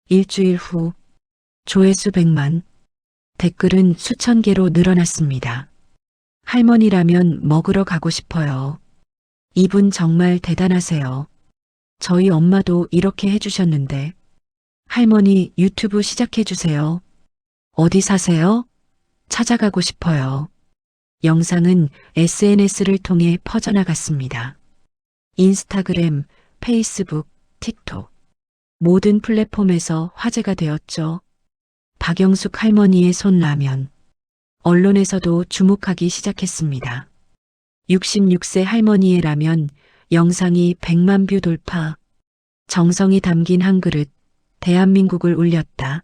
일주일 후 조회수 100만, 댓글은 수천 개로 늘어났습니다. 할머니라면 먹으러 가고 싶어요. 이분 정말 대단하세요. 저희 엄마도 이렇게 해주셨는데. 할머니 유튜브 시작해주세요. 어디 사세요? 찾아가고 싶어요. 영상은 SNS를 통해 퍼져나갔습니다. 인스타그램, 페이스북, 틱톡. 모든 플랫폼에서 화제가 되었죠. 박영숙 할머니의 손라면. 언론에서도 주목하기 시작했습니다. 66세 할머니의 라면 영상이 100만 뷰 돌파. 정성이 담긴 한 그릇, 대한민국을 울렸다.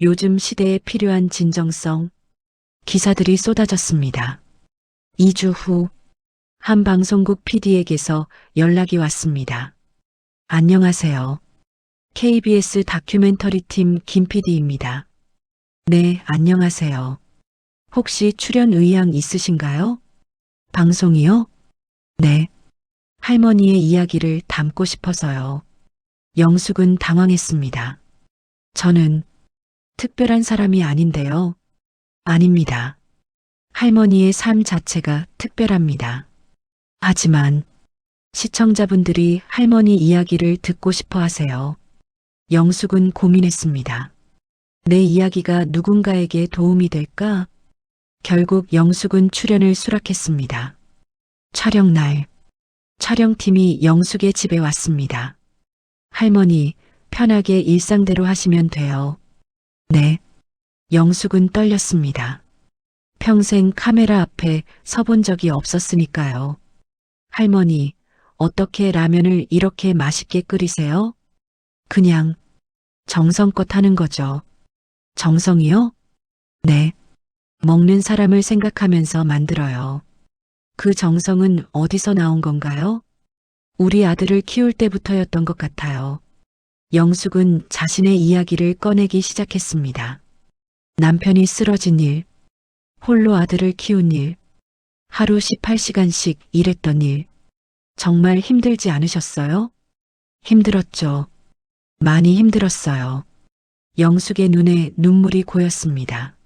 요즘 시대에 필요한 진정성. 기사들이 쏟아졌습니다. 2주 후, 한 방송국 PD에게서 연락이 왔습니다. 안녕하세요. KBS 다큐멘터리 팀 김 PD입니다. 네, 안녕하세요. 혹시 출연 의향 있으신가요? 방송이요? 네. 할머니의 이야기를 담고 싶어서요. 영숙은 당황했습니다. 저는 특별한 사람이 아닌데요. 아닙니다. 할머니의 삶 자체가 특별합니다. 하지만 시청자분들이 할머니 이야기를 듣고 싶어 하세요. 영숙은 고민했습니다. 내 이야기가 누군가에게 도움이 될까? 결국 영숙은 출연을 수락했습니다. 촬영날, 촬영팀이 영숙의 집에 왔습니다. 할머니, 편하게 일상대로 하시면 돼요. 네. 영숙은 떨렸습니다. 평생 카메라 앞에 서본 적이 없었으니까요. 할머니, 어떻게 라면을 이렇게 맛있게 끓이세요? 그냥 정성껏 하는 거죠. 정성이요? 네. 먹는 사람을 생각하면서 만들어요. 그 정성은 어디서 나온 건가요? 우리 아들을 키울 때부터였던 것 같아요. 영숙은 자신의 이야기를 꺼내기 시작했습니다. 남편이 쓰러진 일, 홀로 아들을 키운 일, 하루 18시간씩 일했던 일. 정말 힘들지 않으셨어요? 힘들었죠. 많이 힘들었어요. 영숙의 눈에 눈물이 고였습니다.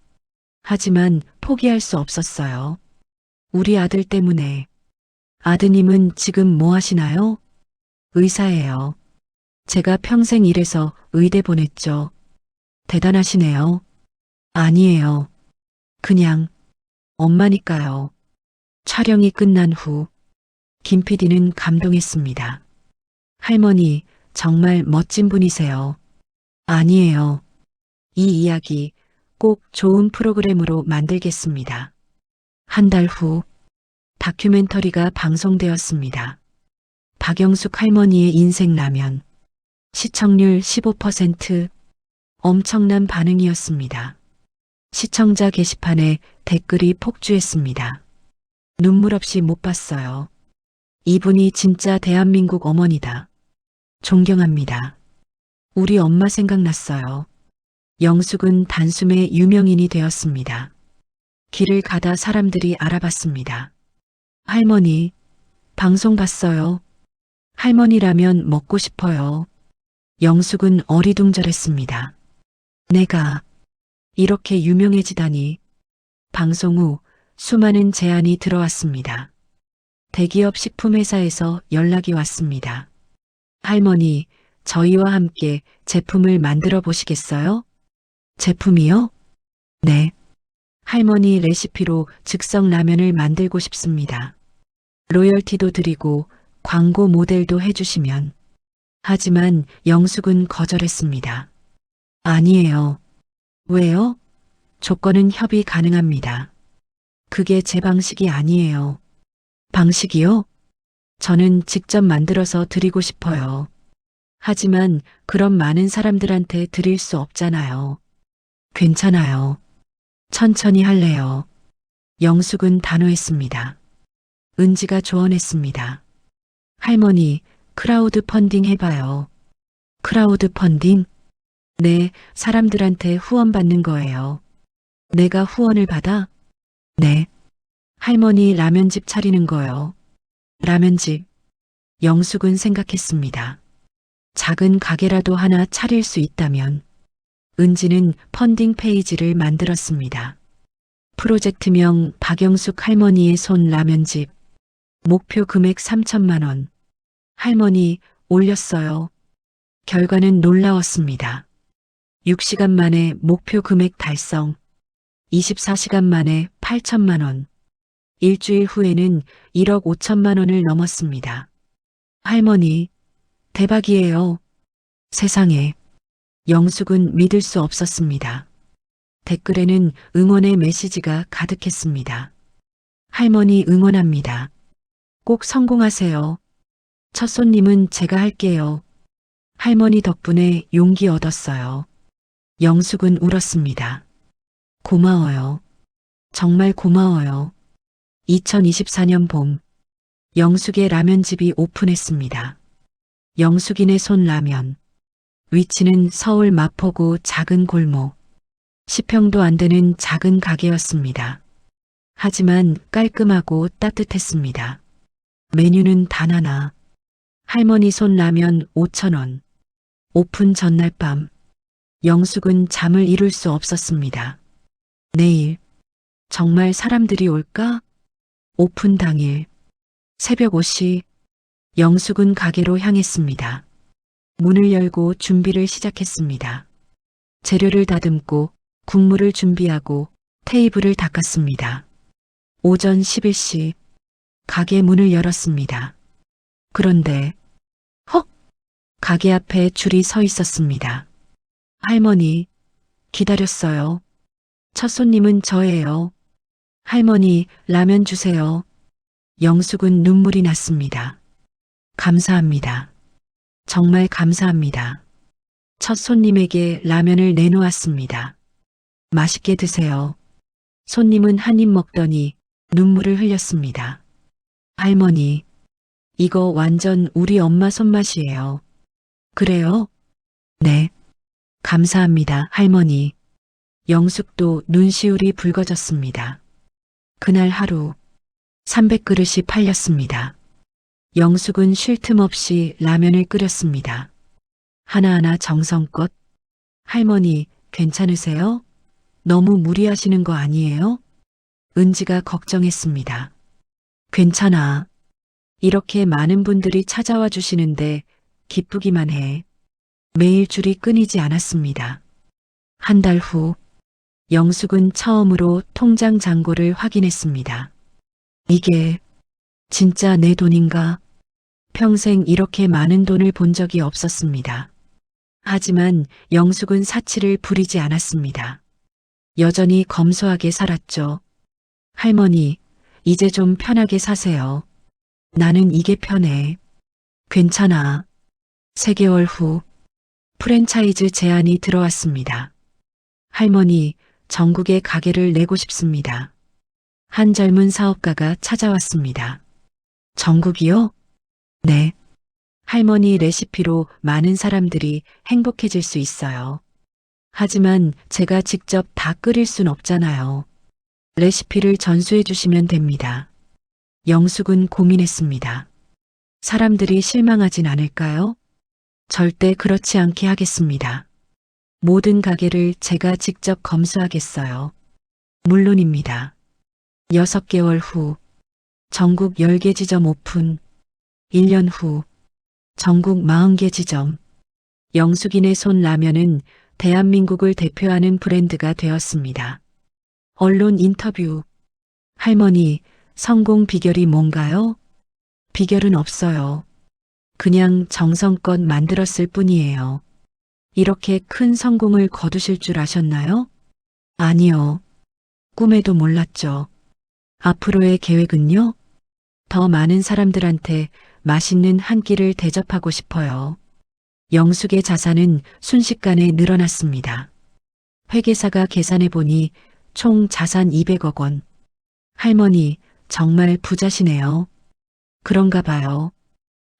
하지만 포기할 수 없었어요. 우리 아들 때문에. 아드님은 지금 뭐 하시나요? 의사예요. 제가 평생 일해서 의대 보냈죠. 대단하시네요. 아니에요. 그냥 엄마니까요. 촬영이 끝난 후 김 PD는 감동했습니다. 할머니, 정말 멋진 분이세요. 아니에요. 이 이야기 꼭 좋은 프로그램으로 만들겠습니다. 한 달 후 다큐멘터리가 방송되었습니다. 박영숙 할머니의 인생 라면. 시청률 15%. 엄청난 반응이었습니다. 시청자 게시판에 댓글이 폭주했습니다. 눈물 없이 못 봤어요. 이분이 진짜 대한민국 어머니다. 존경합니다. 우리 엄마 생각났어요. 영숙은 단숨에 유명인이 되었습니다. 길을 가다 사람들이 알아봤습니다. 할머니, 방송 봤어요. 할머니라면 먹고 싶어요. 영숙은 어리둥절했습니다. 내가 이렇게 유명해지다니. 방송 후 수많은 제안이 들어왔습니다. 대기업 식품회사에서 연락이 왔습니다. 할머니, 저희와 함께 제품을 만들어 보시겠어요? 제품이요? 네. 할머니 레시피로 즉석 라면을 만들고 싶습니다. 로열티도 드리고 광고 모델도 해주시면. 하지만 영숙은 거절했습니다. 아니에요. 왜요? 조건은 협의 가능합니다. 그게 제 방식이 아니에요. 방식이요? 저는 직접 만들어서 드리고 싶어요. 하지만 그런 많은 사람들한테 드릴 수 없잖아요. 괜찮아요. 천천히 할래요. 영숙은 단호했습니다. 은지가 조언했습니다. 할머니, 크라우드 펀딩 해봐요. 크라우드 펀딩? 네, 사람들한테 후원 받는 거예요. 내가 후원을 받아? 네. 할머니 라면집 차리는 거요. 라면집. 영숙은 생각했습니다. 작은 가게라도 하나 차릴 수 있다면. 은지는 펀딩 페이지를 만들었습니다. 프로젝트명 박영숙 할머니의 손 라면집. 목표 금액 3천만 원. 할머니 올렸어요. 결과는 놀라웠습니다. 6시간 만에 목표 금액 달성. 24시간 만에 8천만 원. 일주일 후에는 1억 5천만 원을 넘었습니다. 할머니, 대박이에요. 세상에. 영숙은 믿을 수 없었습니다. 댓글에는 응원의 메시지가 가득했습니다. 할머니 응원합니다. 꼭 성공하세요. 첫 손님은 제가 할게요. 할머니 덕분에 용기 얻었어요. 영숙은 울었습니다. 고마워요. 정말 고마워요. 2024년 봄, 영숙의 라면집이 오픈했습니다. 영숙이네 손 라면. 위치는 서울 마포구 작은 골목. 10평도 안 되는 작은 가게였습니다. 하지만 깔끔하고 따뜻했습니다. 메뉴는 단 하나. 할머니 손 라면 5,000원. 오픈 전날 밤. 영숙은 잠을 이룰 수 없었습니다. 내일 정말 사람들이 올까? 오픈 당일 새벽 5시 영숙은 가게로 향했습니다. 문을 열고 준비를 시작했습니다. 재료를 다듬고 국물을 준비하고 테이블을 닦았습니다. 오전 11시 가게 문을 열었습니다. 그런데 헉! 가게 앞에 줄이 서 있었습니다. 할머니, 기다렸어요. 첫 손님은 저예요. 할머니, 라면 주세요. 영숙은 눈물이 났습니다. 감사합니다. 정말 감사합니다. 첫 손님에게 라면을 내놓았습니다. 맛있게 드세요. 손님은 한 입 먹더니 눈물을 흘렸습니다. 할머니, 이거 완전 우리 엄마 손맛이에요. 그래요? 네. 감사합니다, 할머니. 영숙도 눈시울이 붉어졌습니다. 그날 하루 300그릇이 팔렸습니다. 영숙은 쉴 틈 없이 라면을 끓였습니다. 하나하나 정성껏. 할머니, 괜찮으세요? 너무 무리하시는 거 아니에요? 은지가 걱정했습니다. 괜찮아. 이렇게 많은 분들이 찾아와 주시는데 기쁘기만 해. 매일 줄이 끊이지 않았습니다. 한 달 후, 영숙은 처음으로 통장 잔고를 확인했습니다. 이게 진짜 내 돈인가? 평생 이렇게 많은 돈을 본 적이 없었습니다. 하지만 영숙은 사치를 부리지 않았습니다. 여전히 검소하게 살았죠. 할머니, 이제 좀 편하게 사세요. 나는 이게 편해. 괜찮아. 3개월 후 프랜차이즈 제안이 들어왔습니다. 할머니, 전국에 가게를 내고 싶습니다. 한 젊은 사업가가 찾아왔습니다. 전국이요? 네. 할머니 레시피로 많은 사람들이 행복해질 수 있어요. 하지만 제가 직접 다 끓일 순 없잖아요. 레시피를 전수해 주시면 됩니다. 영숙은 고민했습니다. 사람들이 실망하진 않을까요? 절대 그렇지 않게 하겠습니다. 모든 가게를 제가 직접 검수하겠어요. 물론입니다. 6개월 후 전국 10개 지점 오픈. 1년 후 전국 40개 지점. 영숙이네 손 라면은 대한민국을 대표하는 브랜드가 되었습니다. 언론 인터뷰. 할머니, 성공 비결이 뭔가요? 비결은 없어요. 그냥 정성껏 만들었을 뿐이에요. 이렇게 큰 성공을 거두실 줄 아셨나요? 아니요. 꿈에도 몰랐죠. 앞으로의 계획은요? 더 많은 사람들한테 맛있는 한 끼를 대접하고 싶어요. 영숙의 자산은 순식간에 늘어났습니다. 회계사가 계산해 보니 총 자산 200억 원. 할머니, 정말 부자시네요. 그런가 봐요.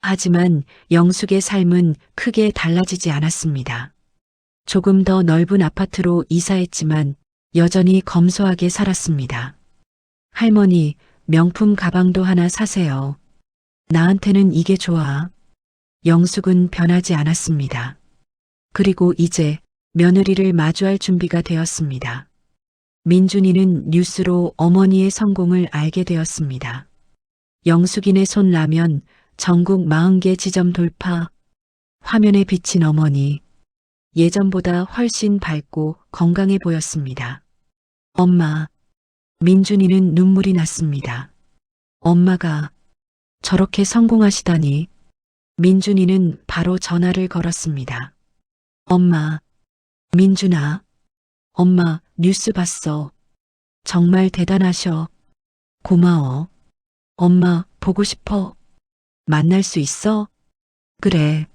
하지만 영숙의 삶은 크게 달라지지 않았습니다. 조금 더 넓은 아파트로 이사했지만 여전히 검소하게 살았습니다. 할머니, 명품 가방도 하나 사세요. 나한테는 이게 좋아. 영숙은 변하지 않았습니다. 그리고 이제 며느리를 마주할 준비가 되었습니다. 민준이는 뉴스로 어머니의 성공을 알게 되었습니다. 영숙이네 손 라면 전국 40개 지점 돌파. 화면에 비친 어머니. 예전보다 훨씬 밝고 건강해 보였습니다. 엄마. 민준이는 눈물이 났습니다. 엄마가 저렇게 성공하시다니. 민준이는 바로 전화를 걸었습니다. 엄마. 민준아. 엄마, 뉴스 봤어. 정말 대단하셔. 고마워. 엄마, 보고 싶어. 만날 수 있어? 그래.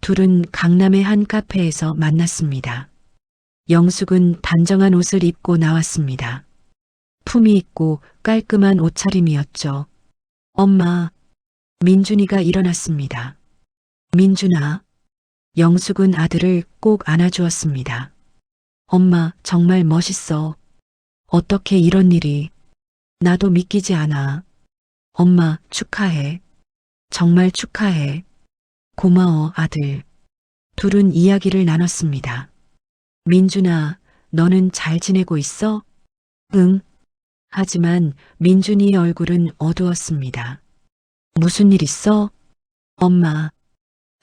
둘은 강남의 한 카페에서 만났습니다. 영숙은 단정한 옷을 입고 나왔습니다. 품위 있고 깔끔한 옷차림이었죠. 엄마. 민준이가 일어났습니다. 민준아. 영숙은 아들을 꼭 안아주었습니다. 엄마, 정말 멋있어. 어떻게 이런 일이. 나도 믿기지 않아. 엄마, 축하해. 정말 축하해. 고마워, 아들. 둘은 이야기를 나눴습니다. 민준아, 너는 잘 지내고 있어? 응. 하지만 민준이의 얼굴은 어두웠습니다. 무슨 일 있어? 엄마,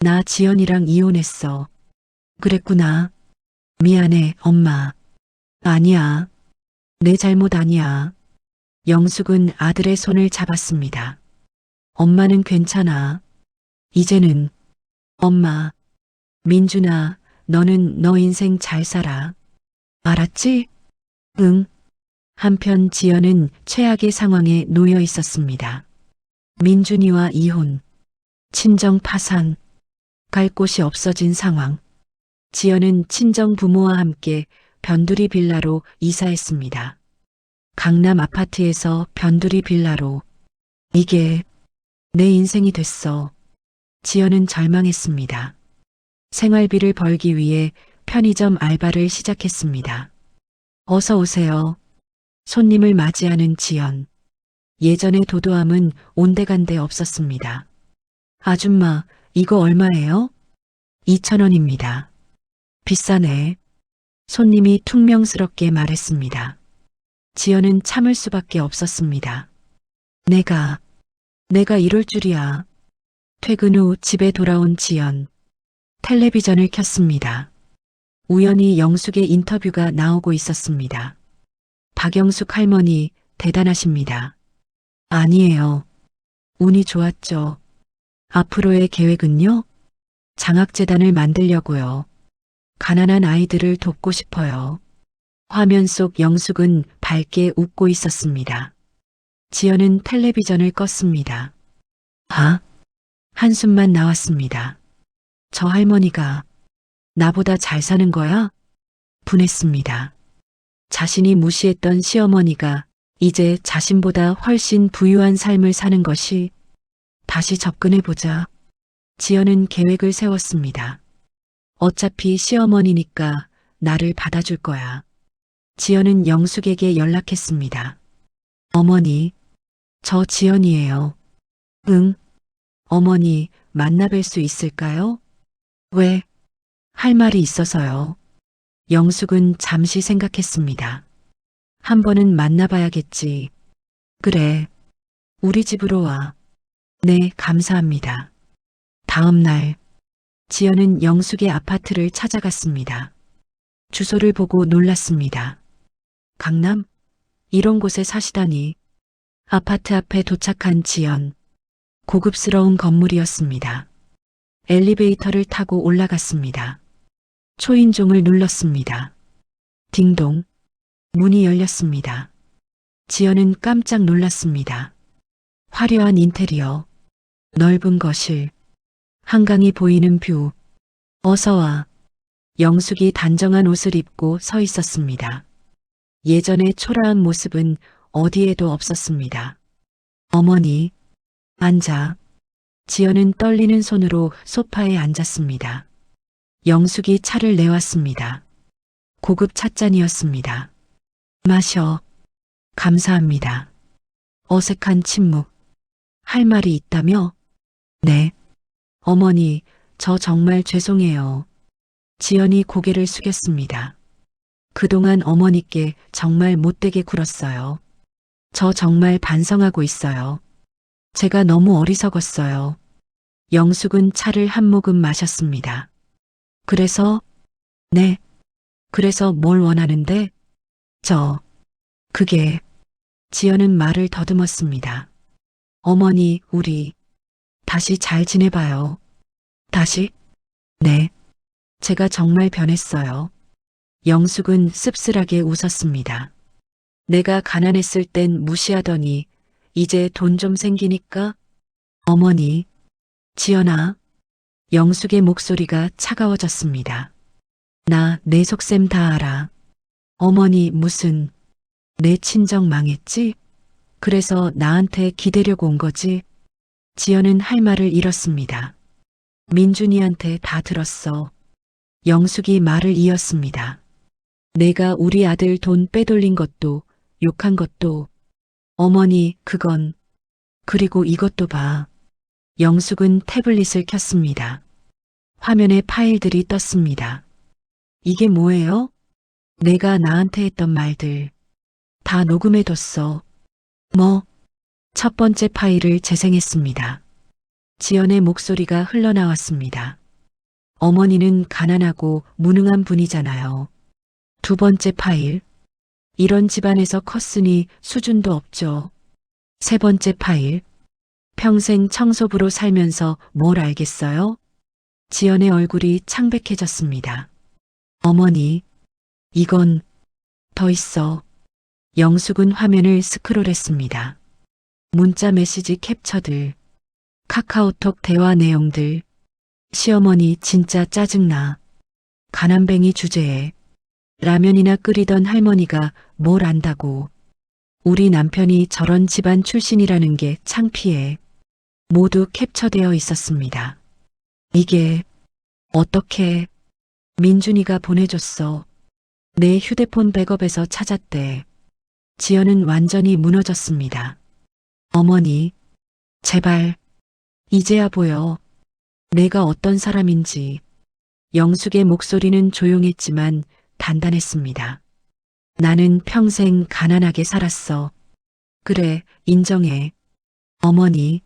나 지연이랑 이혼했어. 그랬구나. 미안해, 엄마. 아니야. 내 잘못 아니야. 영숙은 아들의 손을 잡았습니다. 엄마는 괜찮아. 이제는. 엄마. 민준아, 너는 너 인생 잘 살아. 알았지? 응. 한편 지연은 최악의 상황에 놓여 있었습니다. 민준이와 이혼, 친정 파산, 갈 곳이 없어진 상황. 지연은 친정 부모와 함께 변두리 빌라로 이사했습니다. 강남 아파트에서 변두리 빌라로. 이게 내 인생이 됐어. 지연은 절망했습니다. 생활비를 벌기 위해 편의점 알바를 시작했습니다. 어서 오세요. 손님을 맞이하는 지연. 예전의 도도함은 온데간데 없었습니다. 아줌마, 이거 얼마예요? 2,000원입니다. 비싸네. 손님이 퉁명스럽게 말했습니다. 지연은 참을 수밖에 없었습니다. 내가 이럴 줄이야. 퇴근 후 집에 돌아온 지연. 텔레비전을 켰습니다. 우연히 영숙의 인터뷰가 나오고 있었습니다. 박영숙 할머니, 대단하십니다. 아니에요. 운이 좋았죠. 앞으로의 계획은요? 장학재단을 만들려고요. 가난한 아이들을 돕고 싶어요. 화면 속 영숙은 밝게 웃고 있었습니다. 지연은 텔레비전을 껐습니다. 아? 한숨만 나왔습니다. 저 할머니가 나보다 잘 사는 거야? 분했습니다. 자신이 무시했던 시어머니가 이제 자신보다 훨씬 부유한 삶을 사는 것이. 다시 접근해보자. 지연은 계획을 세웠습니다. 어차피 시어머니니까 나를 받아줄 거야. 지연은 영숙에게 연락했습니다. 어머니, 저 지연이에요. 응. 어머니, 만나뵐 수 있을까요? 왜? 할 말이 있어서요. 영숙은 잠시 생각했습니다. 한 번은 만나봐야겠지. 그래. 우리 집으로 와. 네, 감사합니다. 다음 날, 지연은 영숙의 아파트를 찾아갔습니다. 주소를 보고 놀랐습니다. 강남? 이런 곳에 사시다니. 아파트 앞에 도착한 지연. 고급스러운 건물이었습니다. 엘리베이터를 타고 올라갔습니다. 초인종을 눌렀습니다. 딩동. 문이 열렸습니다. 지연은 깜짝 놀랐습니다. 화려한 인테리어, 넓은 거실, 한강이 보이는 뷰. 어서 와. 영숙이 단정한 옷을 입고 서 있었습니다. 예전의 초라한 모습은 어디에도 없었습니다. 어머니, 앉아. 지연은 떨리는 손으로 소파에 앉았습니다. 영숙이 차를 내왔습니다. 고급 찻잔이었습니다. 마셔. 감사합니다. 어색한 침묵. 할 말이 있다며? 네. 어머니, 저 정말 죄송해요. 지연이 고개를 숙였습니다. 그동안 어머니께 정말 못되게 굴었어요. 저 정말 반성하고 있어요. 제가 너무 어리석었어요. 영숙은 차를 한 모금 마셨습니다. 그래서, 네. 그래서 뭘 원하는데? 그게, 지연은 말을 더듬었습니다. 어머니, 우리, 다시 잘 지내봐요. 다시? 네. 제가 정말 변했어요. 영숙은 씁쓸하게 웃었습니다. 내가 가난했을 땐 무시하더니, 이제 돈 좀 생기니까? 어머니, 지연아. 영숙의 목소리가 차가워졌습니다. 나 내 속셈 다 알아. 어머니 무슨, 내 친정 망했지? 그래서 나한테 기대려고 온 거지? 지연은 할 말을 잃었습니다. 민준이한테 다 들었어. 영숙이 말을 이었습니다. 내가 우리 아들 돈 빼돌린 것도, 욕한 것도, 어머니, 그건, 그리고 이것도 봐. 영숙은 태블릿을 켰습니다. 화면에 파일들이 떴습니다. 이게 뭐예요? 내가 나한테 했던 말들. 다 녹음해뒀어. 뭐? 첫 번째 파일을 재생했습니다. 지연의 목소리가 흘러나왔습니다. 어머니는 가난하고 무능한 분이잖아요. 두 번째 파일. 이런 집안에서 컸으니 수준도 없죠. 세 번째 파일. 평생 청소부로 살면서 뭘 알겠어요? 지연의 얼굴이 창백해졌습니다. 어머니, 이건 더 있어. 영숙은 화면을 스크롤했습니다. 문자 메시지 캡처들, 카카오톡 대화 내용들, 시어머니 진짜 짜증나. 가난뱅이 주제에 라면이나 끓이던 할머니가 뭘 안다고. 우리 남편이 저런 집안 출신이라는 게 창피해. 모두 캡처되어 있었습니다. 이게 어떻게 민준이가 보내줬어. 내 휴대폰 백업에서 찾았대. 지연은 완전히 무너졌습니다. 어머니, 제발, 이제야 보여. 내가 어떤 사람인지. 영숙의 목소리는 조용했지만 단단했습니다. 나는 평생 가난하게 살았어. 그래, 인정해. 어머니,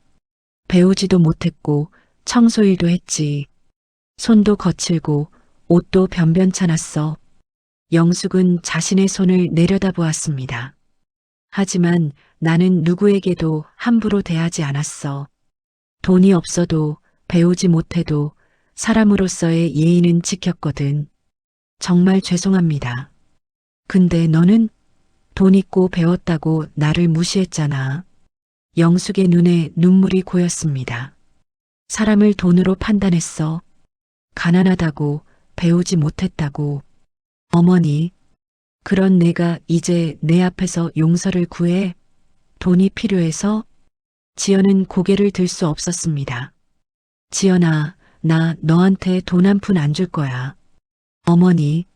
배우지도 못했고 청소일도 했지. 손도 거칠고 옷도 변변찮았어. 영숙은 자신의 손을 내려다보았습니다. 하지만 나는 누구에게도 함부로 대하지 않았어. 돈이 없어도 배우지 못해도 사람으로서의 예의는 지켰거든. 정말 죄송합니다. 근데 너는 돈 있고 배웠다고 나를 무시했잖아. 영숙의 눈에 눈물이 고였습니다. 사람을 돈으로 판단했어. 가난하다고, 배우지 못했다고. 어머니, 그런 내가 이제 내 앞에서 용서를 구해? 돈이 필요해서? 지연은 고개를 들 수 없었습니다. 지연아, 나 너한테 돈 한 푼 안 줄 거야. 어머니,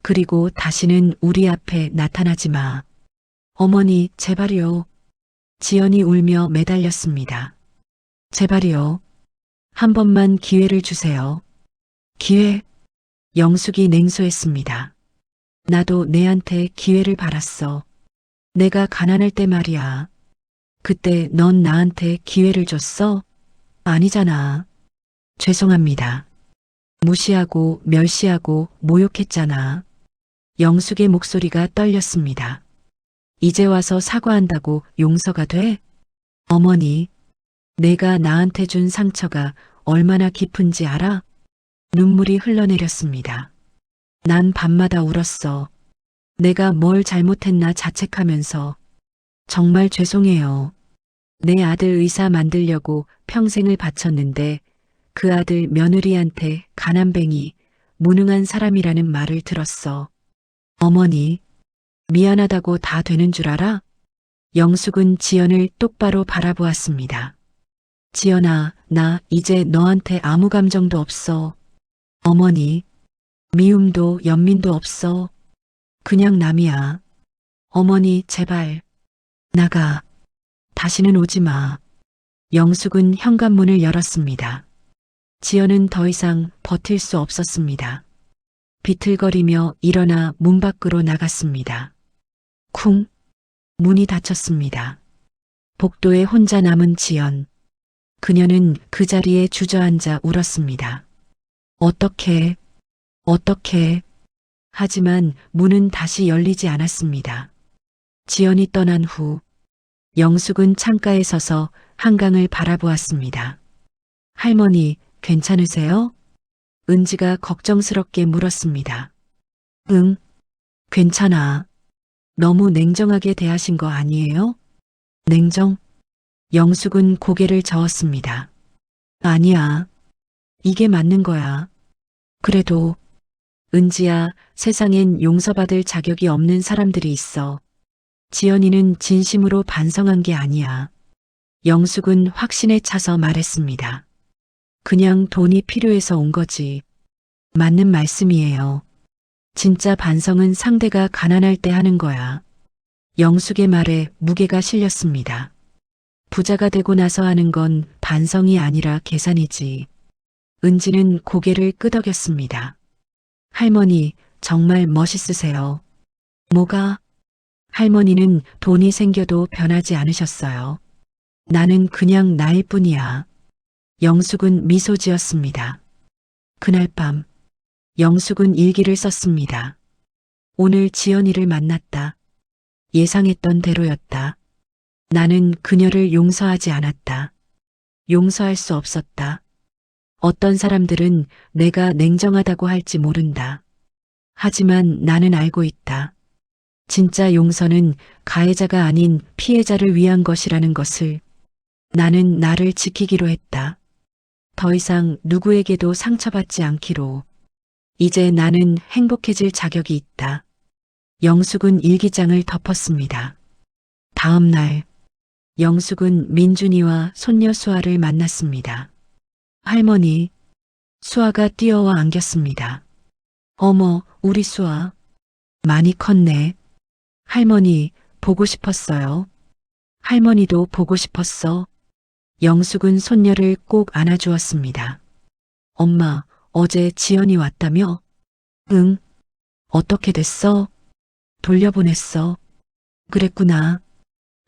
그리고 다시는 우리 앞에 나타나지 마. 어머니, 제발요. 지연이 울며 매달렸습니다. 제발요. 한 번만 기회를 주세요. 기회? 영숙이 냉소했습니다. 나도 내한테 기회를 바랐어. 내가 가난할 때 말이야. 그때 넌 나한테 기회를 줬어? 아니잖아. 죄송합니다. 무시하고 멸시하고 모욕했잖아. 영숙의 목소리가 떨렸습니다. 이제 와서 사과한다고 용서가 돼? 어머니, 내가 나한테 준 상처가 얼마나 깊은지 알아? 눈물이 흘러내렸습니다. 난 밤마다 울었어. 내가 뭘 잘못했나 자책하면서. 정말 죄송해요. 내 아들 의사 만들려고 평생을 바쳤는데 그 아들 며느리한테 가난뱅이, 무능한 사람이라는 말을 들었어. 어머니, 미안하다고 다 되는 줄 알아? 영숙은 지연을 똑바로 바라보았습니다. 지연아, 나 이제 너한테 아무 감정도 없어. 어머니, 미움도 연민도 없어. 그냥 남이야. 어머니, 제발, 나가. 다시는 오지 마. 영숙은 현관문을 열었습니다. 지연은 더 이상 버틸 수 없었습니다. 비틀거리며 일어나 문 밖으로 나갔습니다. 쿵! 문이 닫혔습니다. 복도에 혼자 남은 지연. 그녀는 그 자리에 주저앉아 울었습니다. 어떻게, 하지만 문은 다시 열리지 않았습니다. 지연이 떠난 후 영숙은 창가에 서서 한강을 바라보았습니다. 할머니, 괜찮으세요? 은지가 걱정스럽게 물었습니다. 응, 괜찮아. 너무 냉정하게 대하신 거 아니에요? 냉정? 영숙은 고개를 저었습니다. 아니야. 이게 맞는 거야. 그래도, 은지야, 세상엔 용서받을 자격이 없는 사람들이 있어. 지연이는 진심으로 반성한 게 아니야. 영숙은 확신에 차서 말했습니다. 그냥 돈이 필요해서 온 거지. 맞는 말씀이에요. 진짜 반성은 상대가 가난할 때 하는 거야. 영숙의 말에 무게가 실렸습니다. 부자가 되고 나서 하는 건 반성이 아니라 계산이지. 은지는 고개를 끄덕였습니다. 할머니, 정말 멋있으세요. 뭐가? 할머니는 돈이 생겨도 변하지 않으셨어요. 나는 그냥 나일 뿐이야. 영숙은 미소 지었습니다. 그날 밤, 영숙은 일기를 썼습니다. 오늘 지연이를 만났다. 예상했던 대로였다. 나는 그녀를 용서하지 않았다. 용서할 수 없었다. 어떤 사람들은 내가 냉정하다고 할지 모른다. 하지만 나는 알고 있다. 진짜 용서는 가해자가 아닌 피해자를 위한 것이라는 것을. 나는 나를 지키기로 했다. 더 이상 누구에게도 상처받지 않기로. 이제 나는 행복해질 자격이 있다. 영숙은 일기장을 덮었습니다. 다음 날, 영숙은 민준이와 손녀 수아를 만났습니다. 할머니, 수아가 뛰어와 안겼습니다. 어머, 우리 수아. 많이 컸네. 할머니, 보고 싶었어요. 할머니도 보고 싶었어. 영숙은 손녀를 꼭 안아주었습니다. 엄마, 어제 지연이 왔다며? 응. 어떻게 됐어? 돌려보냈어. 그랬구나.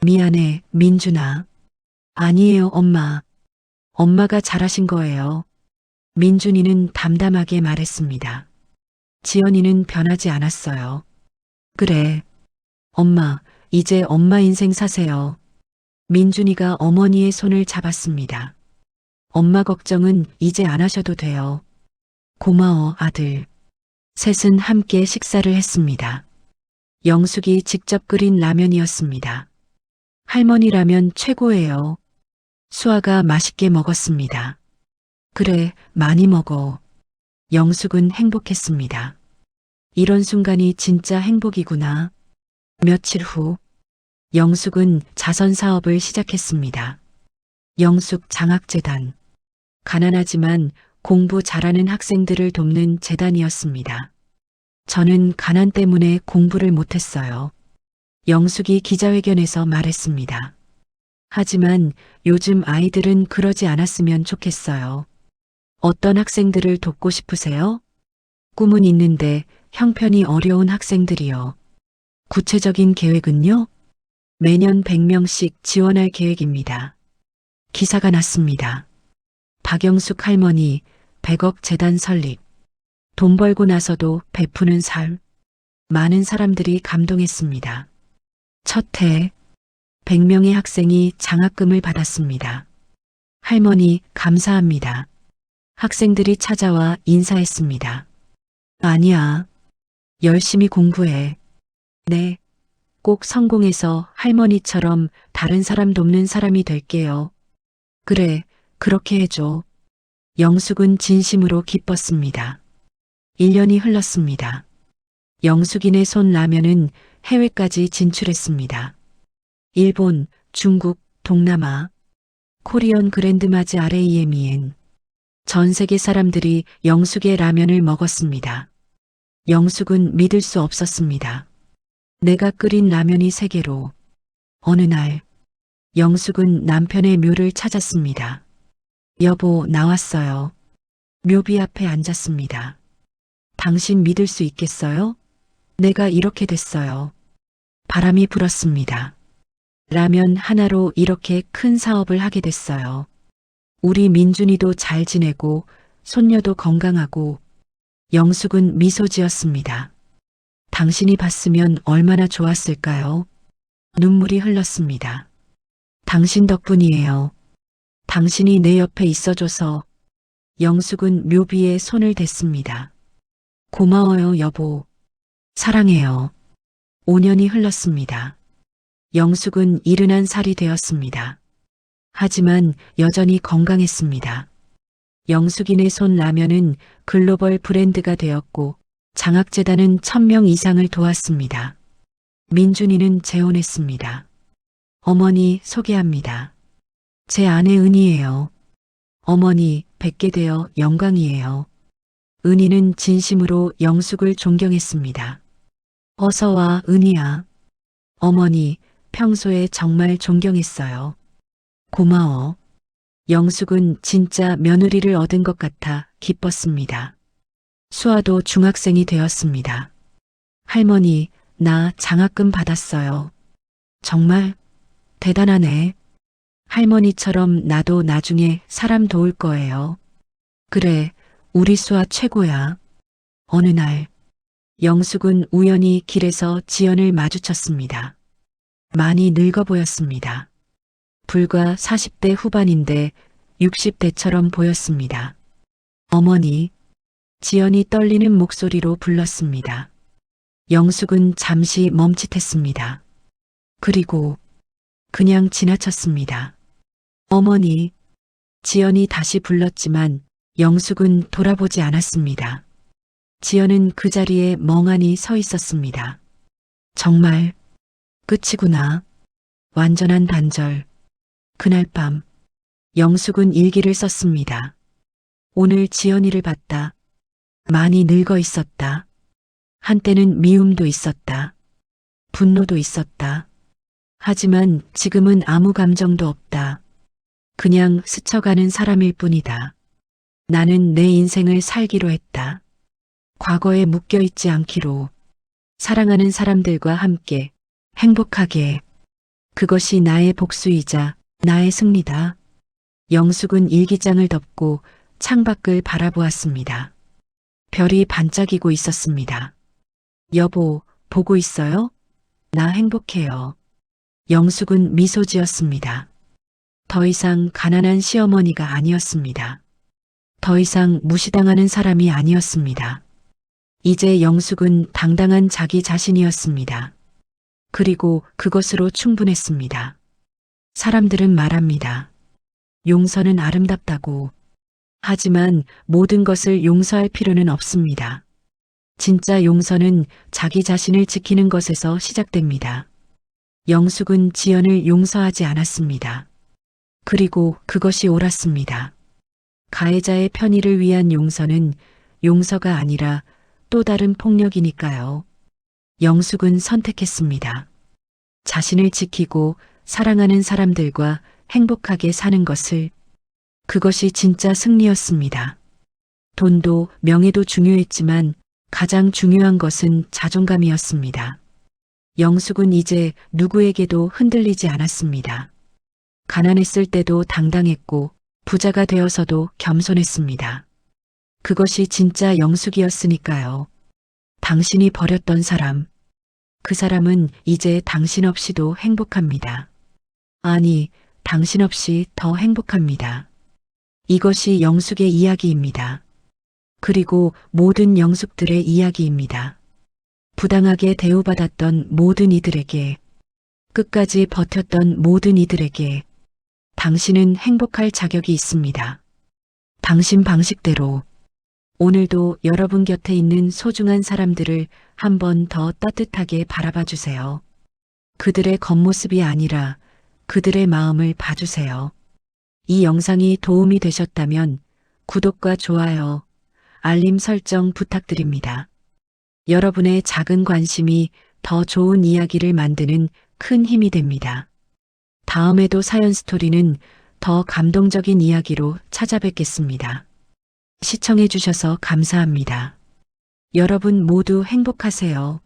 미안해, 민준아. 아니에요, 엄마. 엄마가 잘하신 거예요. 민준이는 담담하게 말했습니다. 지연이는 변하지 않았어요. 그래. 엄마, 이제 엄마 인생 사세요. 민준이가 어머니의 손을 잡았습니다. 엄마 걱정은 이제 안 하셔도 돼요. 고마워, 아들. 셋은 함께 식사를 했습니다. 영숙이 직접 끓인 라면이었습니다. 할머니 라면 최고예요. 수아가 맛있게 먹었습니다. 그래, 많이 먹어. 영숙은 행복했습니다. 이런 순간이 진짜 행복이구나. 며칠 후, 영숙은 자선 사업을 시작했습니다. 영숙 장학재단. 가난하지만 공부 잘하는 학생들을 돕는 재단이었습니다. 저는 가난 때문에 공부를 못했어요. 영숙이 기자회견에서 말했습니다. 하지만 요즘 아이들은 그러지 않았으면 좋겠어요. 어떤 학생들을 돕고 싶으세요? 꿈은 있는데 형편이 어려운 학생들이요. 구체적인 계획은요? 매년 100명씩 지원할 계획입니다. 기사가 났습니다. 박영숙 할머니 100억 재단 설립. 돈 벌고 나서도 베푸는 삶. 많은 사람들이 감동했습니다. 첫 해 100명의 학생이 장학금을 받았습니다. 할머니 감사합니다. 학생들이 찾아와 인사했습니다. 아니야. 열심히 공부해. 네. 꼭 성공해서 할머니처럼 다른 사람 돕는 사람이 될게요. 그래, 그렇게 해줘. 영숙은 진심으로 기뻤습니다. 1년이 흘렀습니다. 영숙이네 손 라면은 해외까지 진출했습니다. 일본, 중국, 동남아, 코리언 그랜드마즈 RAMEN. 전 세계 사람들이 영숙의 라면을 먹었습니다. 영숙은 믿을 수 없었습니다. 내가 끓인 라면이 세계로. 어느 날 영숙은 남편의 묘를 찾았습니다. 여보, 나왔어요. 묘비 앞에 앉았습니다. 당신 믿을 수 있겠어요? 내가 이렇게 됐어요. 바람이 불었습니다. 라면 하나로 이렇게 큰 사업을 하게 됐어요. 우리 민준이도 잘 지내고 손녀도 건강하고. 영숙은 미소 지었습니다. 당신이 봤으면 얼마나 좋았을까요? 눈물이 흘렀습니다. 당신 덕분이에요. 당신이 내 옆에 있어줘서. 영숙은 묘비의 손을 댔습니다. 고마워요, 여보. 사랑해요. 5년이 흘렀습니다. 영숙은 71살이 되었습니다. 하지만 여전히 건강했습니다. 영숙이네 손 라면은 글로벌 브랜드가 되었고 장학재단은 1000명 이상을 도왔습니다. 민준이는 재혼했습니다. 어머니 소개합니다. 제 아내 은희예요. 어머니 뵙게 되어 영광이에요. 은희는 진심으로 영숙을 존경했습니다. 어서 와, 은희야. 어머니, 평소에 정말 존경했어요. 고마워. 영숙은 진짜 며느리를 얻은 것 같아 기뻤습니다. 수아도 중학생이 되었습니다. 할머니, 나 장학금 받았어요. 정말 대단하네. 할머니처럼 나도 나중에 사람 도울 거예요. 그래, 우리 수아 최고야. 어느 날, 영숙은 우연히 길에서 지연을 마주쳤습니다. 많이 늙어 보였습니다. 불과 40대 후반인데 60대처럼 보였습니다. 어머니, 지연이 떨리는 목소리로 불렀습니다. 영숙은 잠시 멈칫했습니다. 그리고 그냥 지나쳤습니다. 어머니, 지연이 다시 불렀지만 영숙은 돌아보지 않았습니다. 지연은 그 자리에 멍하니 서 있었습니다. 정말 끝이구나. 완전한 단절. 그날 밤 영숙은 일기를 썼습니다. 오늘 지연이를 봤다. 많이 늙어 있었다. 한때는 미움도 있었다. 분노도 있었다. 하지만 지금은 아무 감정도 없다. 그냥 스쳐가는 사람일 뿐이다. 나는 내 인생을 살기로 했다. 과거에 묶여있지 않기로. 사랑하는 사람들과 함께 행복하게. 그것이 나의 복수이자 나의 승리다. 영숙은 일기장을 덮고 창밖을 바라보았습니다. 별이 반짝이고 있었습니다. 여보, 보고 있어요? 나 행복해요. 영숙은 미소 지었습니다. 더 이상 가난한 시어머니가 아니었습니다. 더 이상 무시당하는 사람이 아니었습니다. 이제 영숙은 당당한 자기 자신이었습니다. 그리고 그것으로 충분했습니다. 사람들은 말합니다. 용서는 아름답다고. 하지만 모든 것을 용서할 필요는 없습니다. 진짜 용서는 자기 자신을 지키는 것에서 시작됩니다. 영숙은 지연을 용서하지 않았습니다. 그리고 그것이 옳았습니다. 가해자의 편의를 위한 용서는 용서가 아니라 또 다른 폭력이니까요. 영숙은 선택했습니다. 자신을 지키고 사랑하는 사람들과 행복하게 사는 것을. 그것이 진짜 승리였습니다. 돈도 명예도 중요했지만 가장 중요한 것은 자존감이었습니다. 영숙은 이제 누구에게도 흔들리지 않았습니다. 가난했을 때도 당당했고 부자가 되어서도 겸손했습니다. 그것이 진짜 영숙이었으니까요. 당신이 버렸던 사람, 그 사람은 이제 당신 없이도 행복합니다. 아니, 당신 없이 더 행복합니다. 이것이 영숙의 이야기입니다. 그리고 모든 영숙들의 이야기입니다. 부당하게 대우받았던 모든 이들에게, 끝까지 버텼던 모든 이들에게 당신은 행복할 자격이 있습니다. 당신 방식대로. 오늘도 여러분 곁에 있는 소중한 사람들을 한 번 더 따뜻하게 바라봐 주세요. 그들의 겉모습이 아니라 그들의 마음을 봐주세요. 이 영상이 도움이 되셨다면 구독과 좋아요, 알림 설정 부탁드립니다. 여러분의 작은 관심이 더 좋은 이야기를 만드는 큰 힘이 됩니다. 다음에도 사연 스토리는 더 감동적인 이야기로 찾아뵙겠습니다. 시청해 주셔서 감사합니다. 여러분 모두 행복하세요.